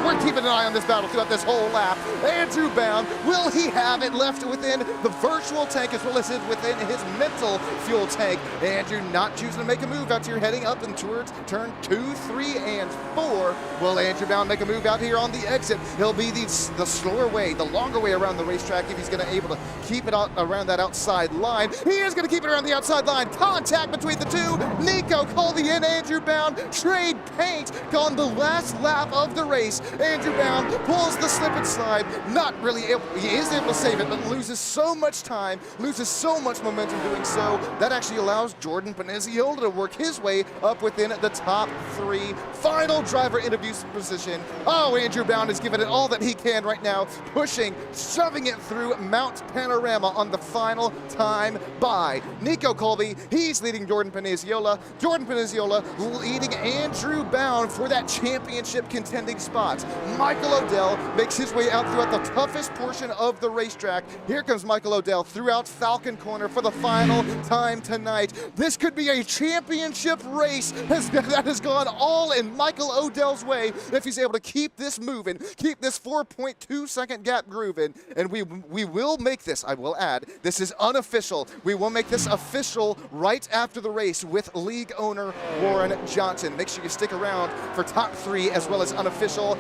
We're keeping an eye on this battle throughout this whole lap. Andrew Bound, will he have it left within the virtual tank as well as within his mental fuel tank? Andrew not choosing to make a move out here, heading up and towards turn 2, 3, and 4. Will Andrew Bound make a move out here on the exit? He'll be the slower way, the longer way around the racetrack if he's going to able to keep it out around that outside line. He is going to keep it around the outside line. Contact between the two. Nico Colby and Andrew Bound trade paint on the last lap of the race. Andrew Bound pulls the slip and slide. Not really able, he is able to save it, but loses so much time, loses so much momentum doing so. That actually allows Jordan Paniziola to work his way up within the top 3. Final driver interview position. Oh, Andrew Bound is giving it all that he can right now, pushing, shoving it through Mount Panorama on the final time by Nico Colby. He's leading Jordan Paniziola. Jordan Paniziola leading Andrew Bound for that championship contending spot. Michael Odell makes his way out throughout the toughest portion of the racetrack. Here comes Michael Odell throughout Falcon Corner for the final time tonight. This could be a championship race that has gone all in Michael Odell's way if he's able to keep this moving, keep this 4.2 second gap grooving, and we will make this, I will add, this is unofficial. We will make this official right after the race with league owner Warren Johnson. Make sure you stick around for top 3 as well as unofficial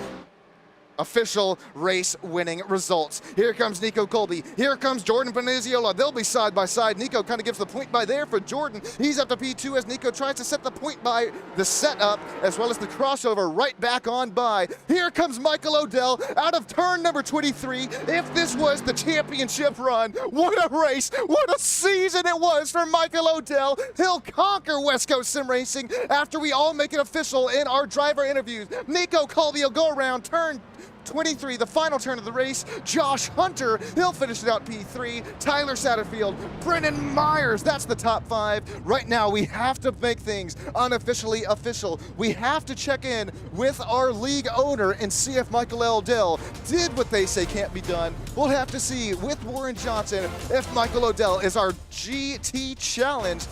official race winning results. Here comes Nico Colby. Here comes Jordan Paniziola. They'll be side by side. Nico kind of gives the point by there for Jordan. He's up to P2 as Nico tries to set the point by the setup as well as the crossover right back on by. Here comes Michael Odell out of turn number 23. If this was the championship run, what a race, what a season it was for Michael Odell. He'll conquer West Coast Sim Racing after we all make it official in our driver interviews. Nico Colby will go around turn 23, the final turn of the race. Josh Hunter, he'll finish it out P3. Tyler Satterfield, Brennan Myers, that's the top 5. Right now, we have to make things unofficially official. We have to check in with our league owner and see if Michael Odell did what they say can't be done. We'll have to see with Warren Johnson if Michael Odell is our GT Challenge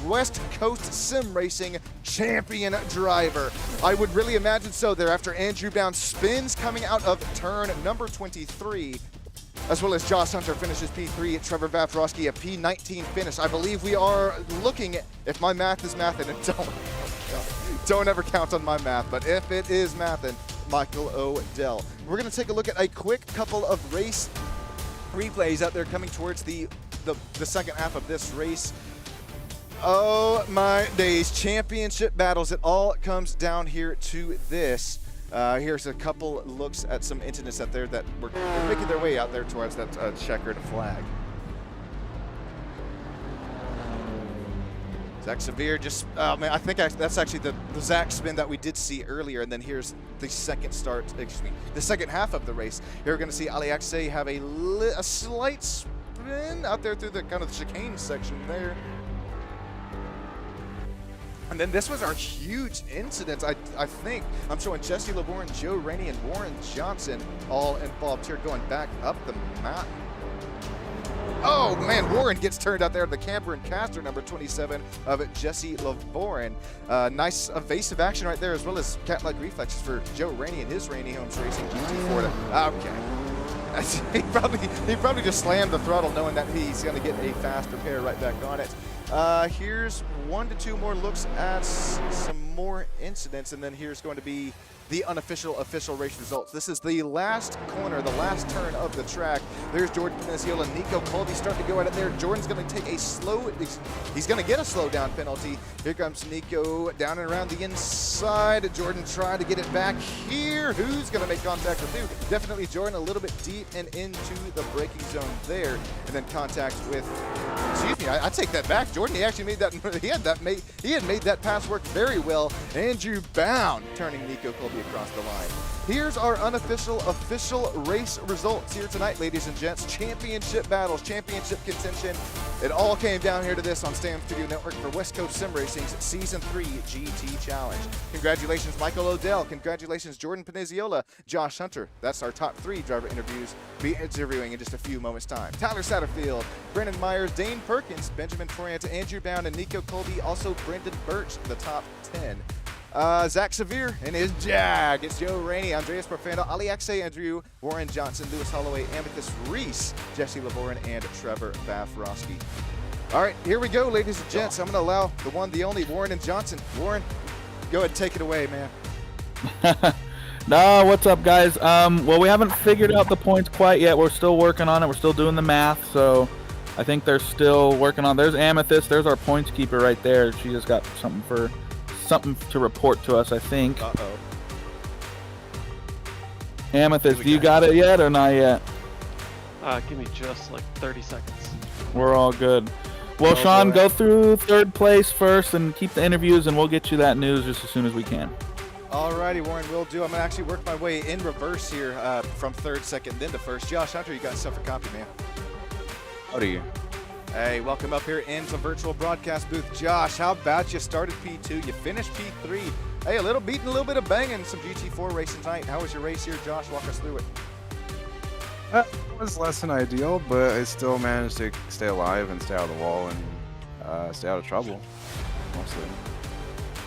West Coast Sim Racing champion driver. I would really imagine so there after Andrew Bound spins coming out of turn number 23, as well as Josh Hunter finishes P3, Trevor Vafrosky a P19 finish. I believe we are looking at, if my math is mathin', and don't ever count on my math, but if it is mathin', Michael Odell. We're going to take a look at a quick couple of race replays out there coming towards the second half of this race. Oh my days, championship battles. It all comes down here to this. Here's a couple looks at some incidents out there that were making their way out there towards that checkered flag. Zach Severe just, oh man, I think that's actually the Zach spin that we did see earlier, and then here's the second half of the race. Here we're going to see Ali Akse have a slight spin out there through the kind of chicane section there. And then this was our huge incident, I think. I'm showing Jesse LeBourne, Joe Rainey, and Warren Johnson all involved here going back up the mountain. Oh man, Warren gets turned out there, the camper and caster number 27 of Jesse LeBourne. Nice evasive action right there, as well as cat-like reflexes for Joe Rainey and his Rainey Homes Racing GT4. Okay. He probably just slammed the throttle knowing that he's going to get a fast repair right back on it. Here's 1 to 2 more looks at some more incidents, and then here's going to be the unofficial official race results. This is the last corner, the last turn of the track. There's Jordan Penisiola, Nico Colby starting to go at it there. Jordan's going to take a he's going to get a slow down penalty. Here comes Nico down and around the inside. Jordan trying to get it back here. Who's going to make contact with who? Definitely Jordan a little bit deep and into the braking zone there. And then contact with, excuse me, I take that back. Jordan, he actually made that, he had made that pass work very well. Andrew Bound turning Nico Colby across the line. Here's our unofficial official race results here tonight, ladies and gents. Championship battles, championship contention. It all came down here to this on Stam Studio Network for West Coast Sim Racing's Season 3 GT Challenge. Congratulations, Michael Odell. Congratulations, Jordan Penisiola, Josh Hunter. That's our top 3 driver interviews. Be interviewing in just a few moments' time. Tyler Satterfield, Brendan Myers, Dane Perkins, Benjamin Torrent, Andrew Bound, and Nico Colby. Also, Brendan Birch, the top 10. Zach Severe and his Jag. It's Joe Rainey, Andreas Profando, Ali Axe, Andrew, Warren Johnson, Lewis Holloway, Amicus Reese, Jesse LeBourne, and Trevor Bafrosky. All right, here we go, ladies and gents. I'm going to allow the one, the only, Warren and Johnson. Warren, go ahead and take it away, man. No, what's up, guys? Well, we haven't figured out the points quite yet. We're still working on it. We're still doing the math, so I think they're still working on. There's Amethyst. There's our points keeper right there. She just got something to report to us, I think. Uh-oh. Amethyst, do you got it yet or not yet? Give me just like 30 seconds. We're all good. Well, Sean, go through third place first and keep the interviews, and we'll get you that news just as soon as we can. Alrighty, Warren, will do. I'm going to actually work my way in reverse here from third, second, then to first. Josh Hunter, you got yourself a copy, man. How do you? Hey, welcome up here into virtual broadcast booth. Josh, how about you started P2, you finished P3. Hey, a little beating, a little bit of banging, some GT4 racing tonight. How was your race here, Josh? Walk us through it. It was less than ideal, but I still managed to stay alive and stay out of the wall and stay out of trouble, mostly.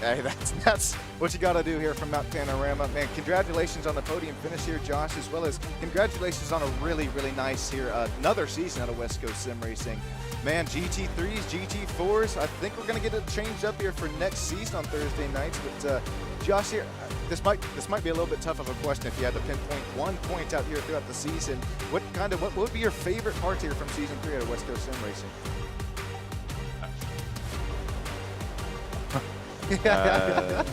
Hey, that's what you got to do here from Mount Panorama. Man, congratulations on the podium finish here, Josh, as well as congratulations on a really, really nice here, another season out of West Coast Sim Racing. Man, GT3s, GT4s, I think we're going to get it changed up here for next season on Thursday nights. But Josh here, this might be a little bit tough of a question if you had to pinpoint one point out here throughout the season. What would be your favorite part here from season 3 out of West Coast Sim Racing? I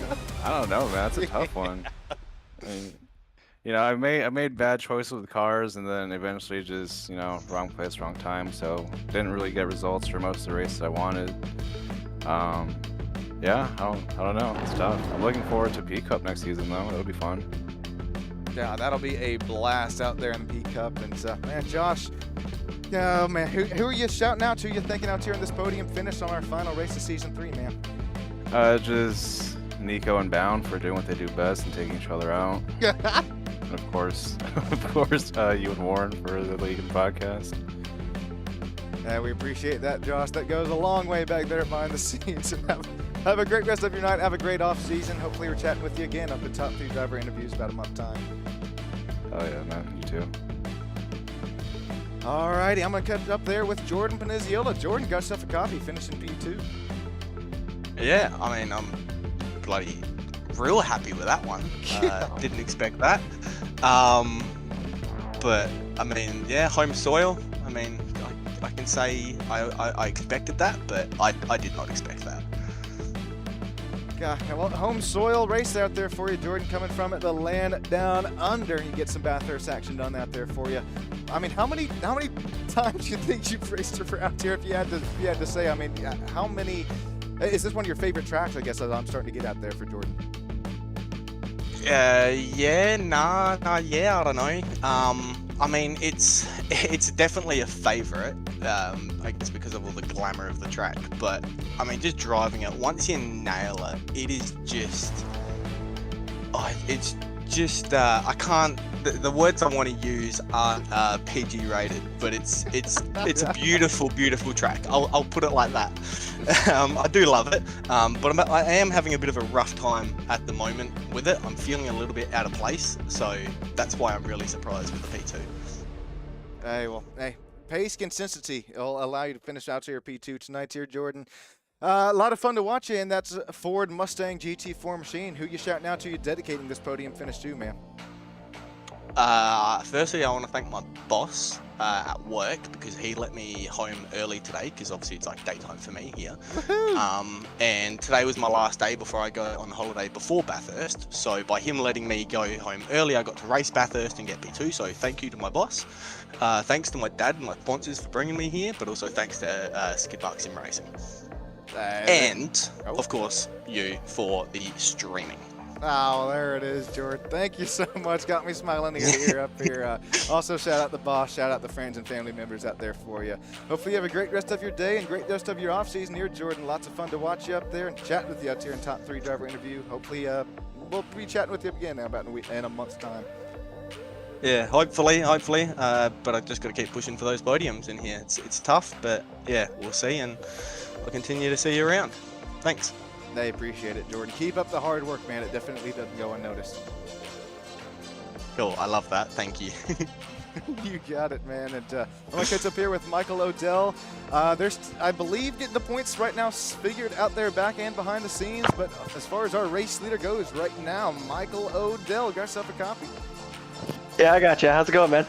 don't know, man. That's a tough one. I mean, you know, I made bad choices with cars, and then eventually just, you know, wrong place, wrong time. So didn't really get results for most of the races I wanted. Yeah, I don't know. It's tough. I'm looking forward to P Cup next season, though. It'll be fun. Yeah, that'll be a blast out there in the P Cup. And man, Josh, oh man, who are you shouting out to? You thinking out here in this podium finish on our final race of season 3, man? Just Nico and Bound for doing what they do best and taking each other out. And of course, you and Warren for the league and podcast. We appreciate that, Josh. That goes a long way back there behind the scenes. And have a great rest of your night. Have a great off season. Hopefully we're chatting with you again on the top 3 driver interviews about a month time. Oh yeah, man. You too. Alrighty, I'm gonna cut up there with Jordan Penisiola. Jordan, got yourself a coffee, finishing P2. Yeah, I mean, I'm bloody real happy with that one. Didn't expect that. But, I mean, yeah, home soil. I mean, I can say I expected that, but I did not expect that. Yeah, well, home soil race out there for you, Jordan, coming from the land down under. You get some Bathurst action done out there for you. I mean, how many times do you think you've raced around here? If you had to say, I mean, how many? Is this one of your favorite tracks? I guess as I'm starting to get out there for Jordan. Yeah, I don't know. I mean, it's it's definitely a favourite. I guess because of all the glamour of the track. But I mean, just driving it, once you nail it, it is just. Oh, it's just. I can't. The words I want to use aren't PG rated, but it's a beautiful, beautiful track. I'll put it like that. I do love it, but I am having a bit of a rough time at the moment with it. I'm feeling a little bit out of place, so that's why I'm really surprised with the P2. Hey, pace consistency will allow you to finish out to your P2 tonight here, Jordan. A lot of fun to watch you, and that's a Ford Mustang GT4 machine. Who you shouting out to? You dedicating this podium finish to, man? Firstly, I want to thank my boss at work because he let me home early today because obviously it's like daytime for me here. And today was my last day before I go on holiday before Bathurst. So by him letting me go home early, I got to race Bathurst and get P2. So thank you to my boss. Thanks to my dad and my sponsors for bringing me here, but also thanks to Skidmark Sim Racing. And, of course, you for the streaming. Oh, there it is, Jordan. Thank you so much. Got me smiling ear to ear up here. Also, shout out the boss, shout out the friends and family members out there for you. Hopefully you have a great rest of your day and great rest of your off season here, Jordan. Lots of fun to watch you up there and chat with you out here in Top 3 driver interview. Hopefully we'll be chatting with you again now about in a month's time. Yeah, hopefully. But I just got to keep pushing for those podiums in here. It's tough, but yeah, we'll see, and I'll continue to see you around. Thanks. They appreciate it, Jordan. Keep up the hard work, man. It definitely doesn't go unnoticed. Cool. I love that. Thank you. You got it, man. And I'm going to catch up here with Michael Odell. There's, I believe, getting the points right now figured out there back and behind the scenes. But as far as our race leader goes right now, Michael Odell, got yourself a copy. Yeah, I got you. How's it going, man?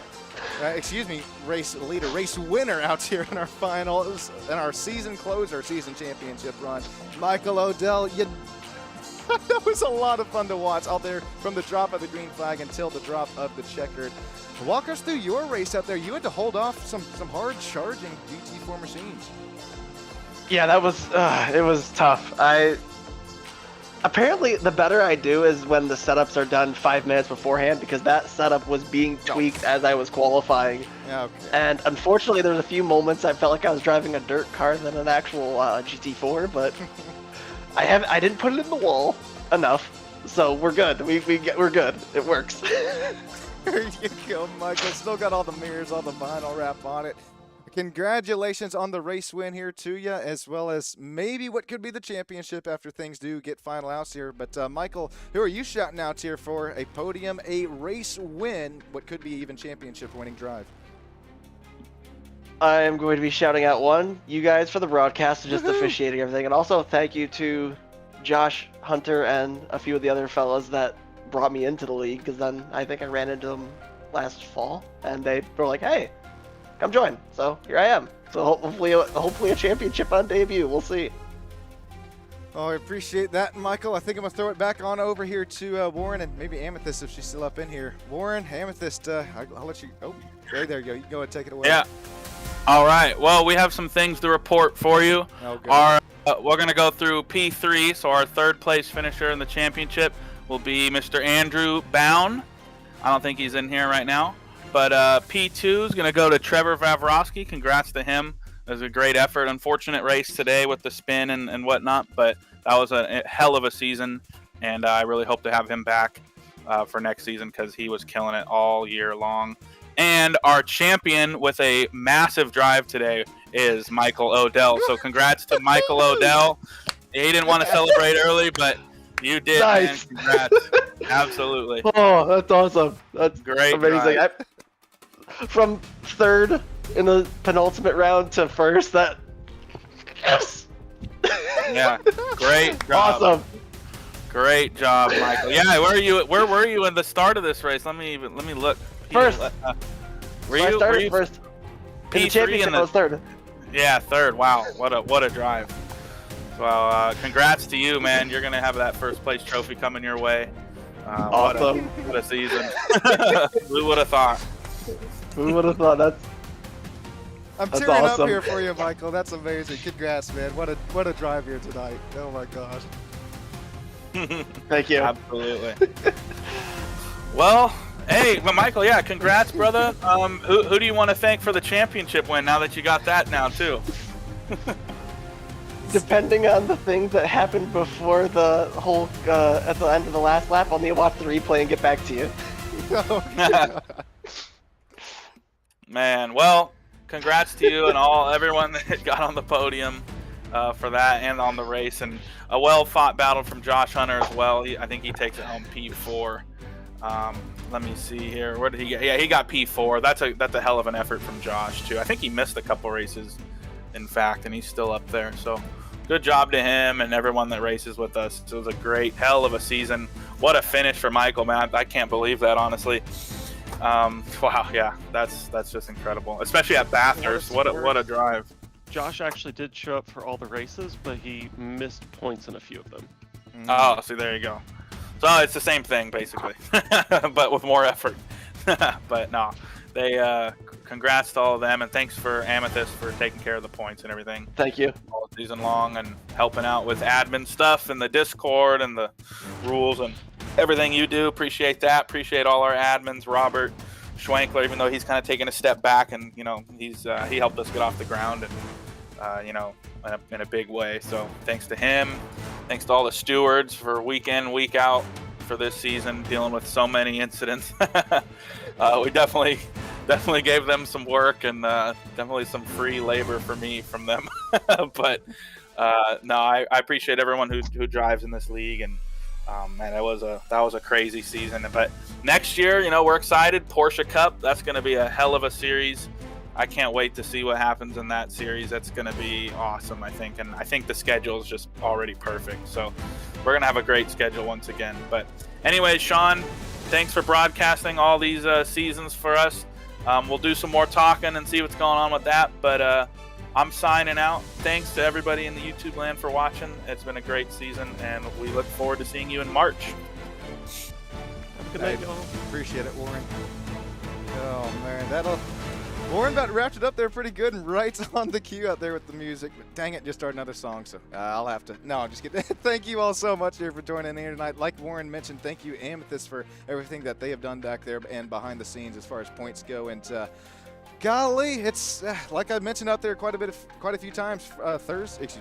Excuse me, race leader, race winner out here in our finals, in our season closer, season championship run. Michael Odell, that was a lot of fun to watch out there from the drop of the green flag until the drop of the checkered. Walk us through your race out there. You had to hold off some hard charging GT4 machines. Yeah, that was it was tough. Apparently, the better I do is when the setups are done 5 minutes beforehand, because that setup was being tweaked as I was qualifying. Okay. And unfortunately, there was a few moments I felt like I was driving a dirt car than an actual GT4, but I didn't put it in the wall enough, so we're good. We're good. It works. There you go, Michael. Still got all the mirrors, all the vinyl wrap on it. Congratulations on the race win here to you, as well as maybe what could be the championship after things do get final outs here. But Michael, who are you shouting out here for a podium, a race win, what could be even championship winning drive? I am going to be shouting out you guys for the broadcast and just officiating everything, and also thank you to Josh, Hunter, and a few of the other fellas that brought me into the league, because then I think I ran into them last fall, and they were like, hey, come join. So here I am. So hopefully a championship on debut. We'll see. Oh, I appreciate that, Michael. I think I'm going to throw it back on over here to Warren and maybe Amethyst if she's still up in here. Warren, Amethyst, I'll let you. Oh, there you go. You can go ahead and take it away. Yeah. All right. Well, we have some things to report for you. Oh, We're going to go through P3. So our third place finisher in the championship will be Mr. Andrew Bound. I don't think he's in here right now. But P2 is going to go to Trevor Vavrosky. Congrats to him. It was a great effort. Unfortunate race today with the spin and whatnot, but that was a hell of a season, and I really hope to have him back for next season because he was killing it all year long. And our champion with a massive drive today is Michael Odell. So congrats to Michael Odell. He didn't want to celebrate early, but you did, Nice. man. Congrats. Absolutely. Oh, that's awesome. That's Great amazing. drive. From third in the penultimate round to first, yes. Yeah, great job. Awesome. Great job, Michael. Yeah, where were you in the start of this race? Let me look. First. Were I you started first. In the P3 championship, I was third. Yeah, third. Wow, what a drive. So congrats to you, man. You're gonna have that first place trophy coming your way. Awesome. What a season. Who would have thought? Who would have thought? I'm That's tearing awesome. up here for you, Michael. That's amazing. Congrats, man. What a drive here tonight. Oh my gosh. Thank you. Absolutely. Well, Hey, well, Michael, yeah, congrats, brother. Who do you want to thank for the championship win now that you got that now, too? Depending on the things that happened before the whole at the end of the last lap, I'll need to watch the replay and get back to you. Man, well, congrats to you and everyone that got on the podium for that and on the race, and a well-fought battle from Josh Hunter as well. I think he takes it home P4. Let me see here. Where did he get? Yeah, he got P4. That's a hell of an effort from Josh too. I think he missed a couple races, in fact, and he's still up there. So good job to him and everyone that races with us. It was a great hell of a season. What a finish for Michael, man. I can't believe that, honestly. Wow, yeah, that's just incredible, especially at Bathurst. What a drive. Josh actually did show up for all the races, but he missed points in a few of them. Oh, see, there you go. So it's the same thing, basically, but with more effort. But no, congrats to all of them, and thanks for Amethyst for taking care of the points and everything. Thank you. All season long, and helping out with admin stuff and the Discord and the rules and everything you do. Appreciate that. Appreciate all our admins, Robert Schwankler, even though he's kind of taken a step back, and he helped us get off the ground, and in a big way. So thanks to him. Thanks to all the stewards for week in, week out for this season, dealing with so many incidents. We definitely gave them some work, and definitely some free labor from them. But no, I appreciate everyone who drives in this league, and man, that was a crazy season. But next year, we're excited. Porsche Cup, that's going to be a hell of a series. I can't wait to see what happens in that series. That's going to be awesome, I think. And I think the schedule is just already perfect. So we're going to have a great schedule once again. But anyway, Sean, thanks for broadcasting all these seasons for us. We'll do some more talking and see what's going on with that. But I'm signing out. Thanks to everybody in the YouTube land for watching. It's been a great season, and we look forward to seeing you in March. Have a good night, y'all. Appreciate it, Warren. Oh, man, Warren about wrapped it up there pretty good and right on the cue out there with the music. But dang it, just started another song, so I'll have to. No, I'm just kidding. Thank you all so much here for joining in here tonight. Like Warren mentioned, thank you, Amethyst, for everything that they have done back there and behind the scenes as far as points go. And golly, it's like I mentioned out there quite a few times.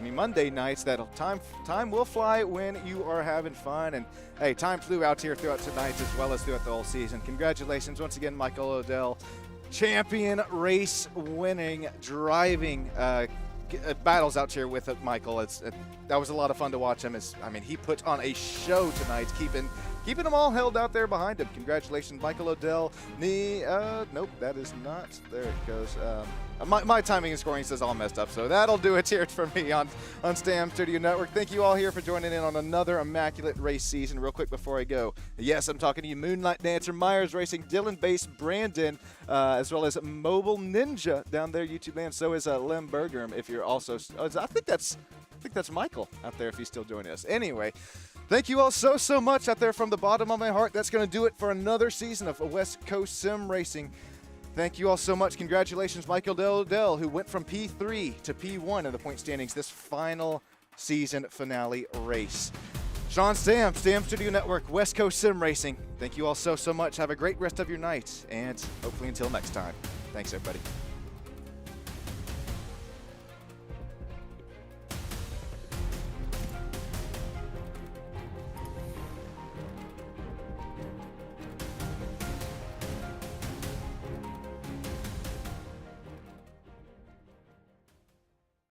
Monday nights. That time will fly when you are having fun. And hey, time flew out here throughout tonight as well as throughout the whole season. Congratulations once again, Michael Odell. Champion race winning driving battles out here with Michael. That was a lot of fun to watch him. He put on a show tonight, keeping them all held out there behind him. Congratulations, Michael Odell. Nope, that is not. There it goes. My timing and scoring says all messed up, so that'll do it here for me on Stam Studio Network. Thank you all here for joining in on another immaculate race season. Real quick before I go, yes, I'm talking to you, Moonlight Dancer, Myers Racing, Dylan Bass, Brandon, as well as Mobile Ninja down there, YouTube land. So is Lem Bergam. If you're also, I think that's Michael out there if he's still joining us. Anyway. Thank you all so much out there from the bottom of my heart. That's going to do it for another season of West Coast Sim Racing. Thank you all so much. Congratulations, Michael Odell, who went from P3 to P1 in the point standings this final season finale race. Sean Stam Studio Network, West Coast Sim Racing. Thank you all so much. Have a great rest of your night, and hopefully until next time. Thanks, everybody.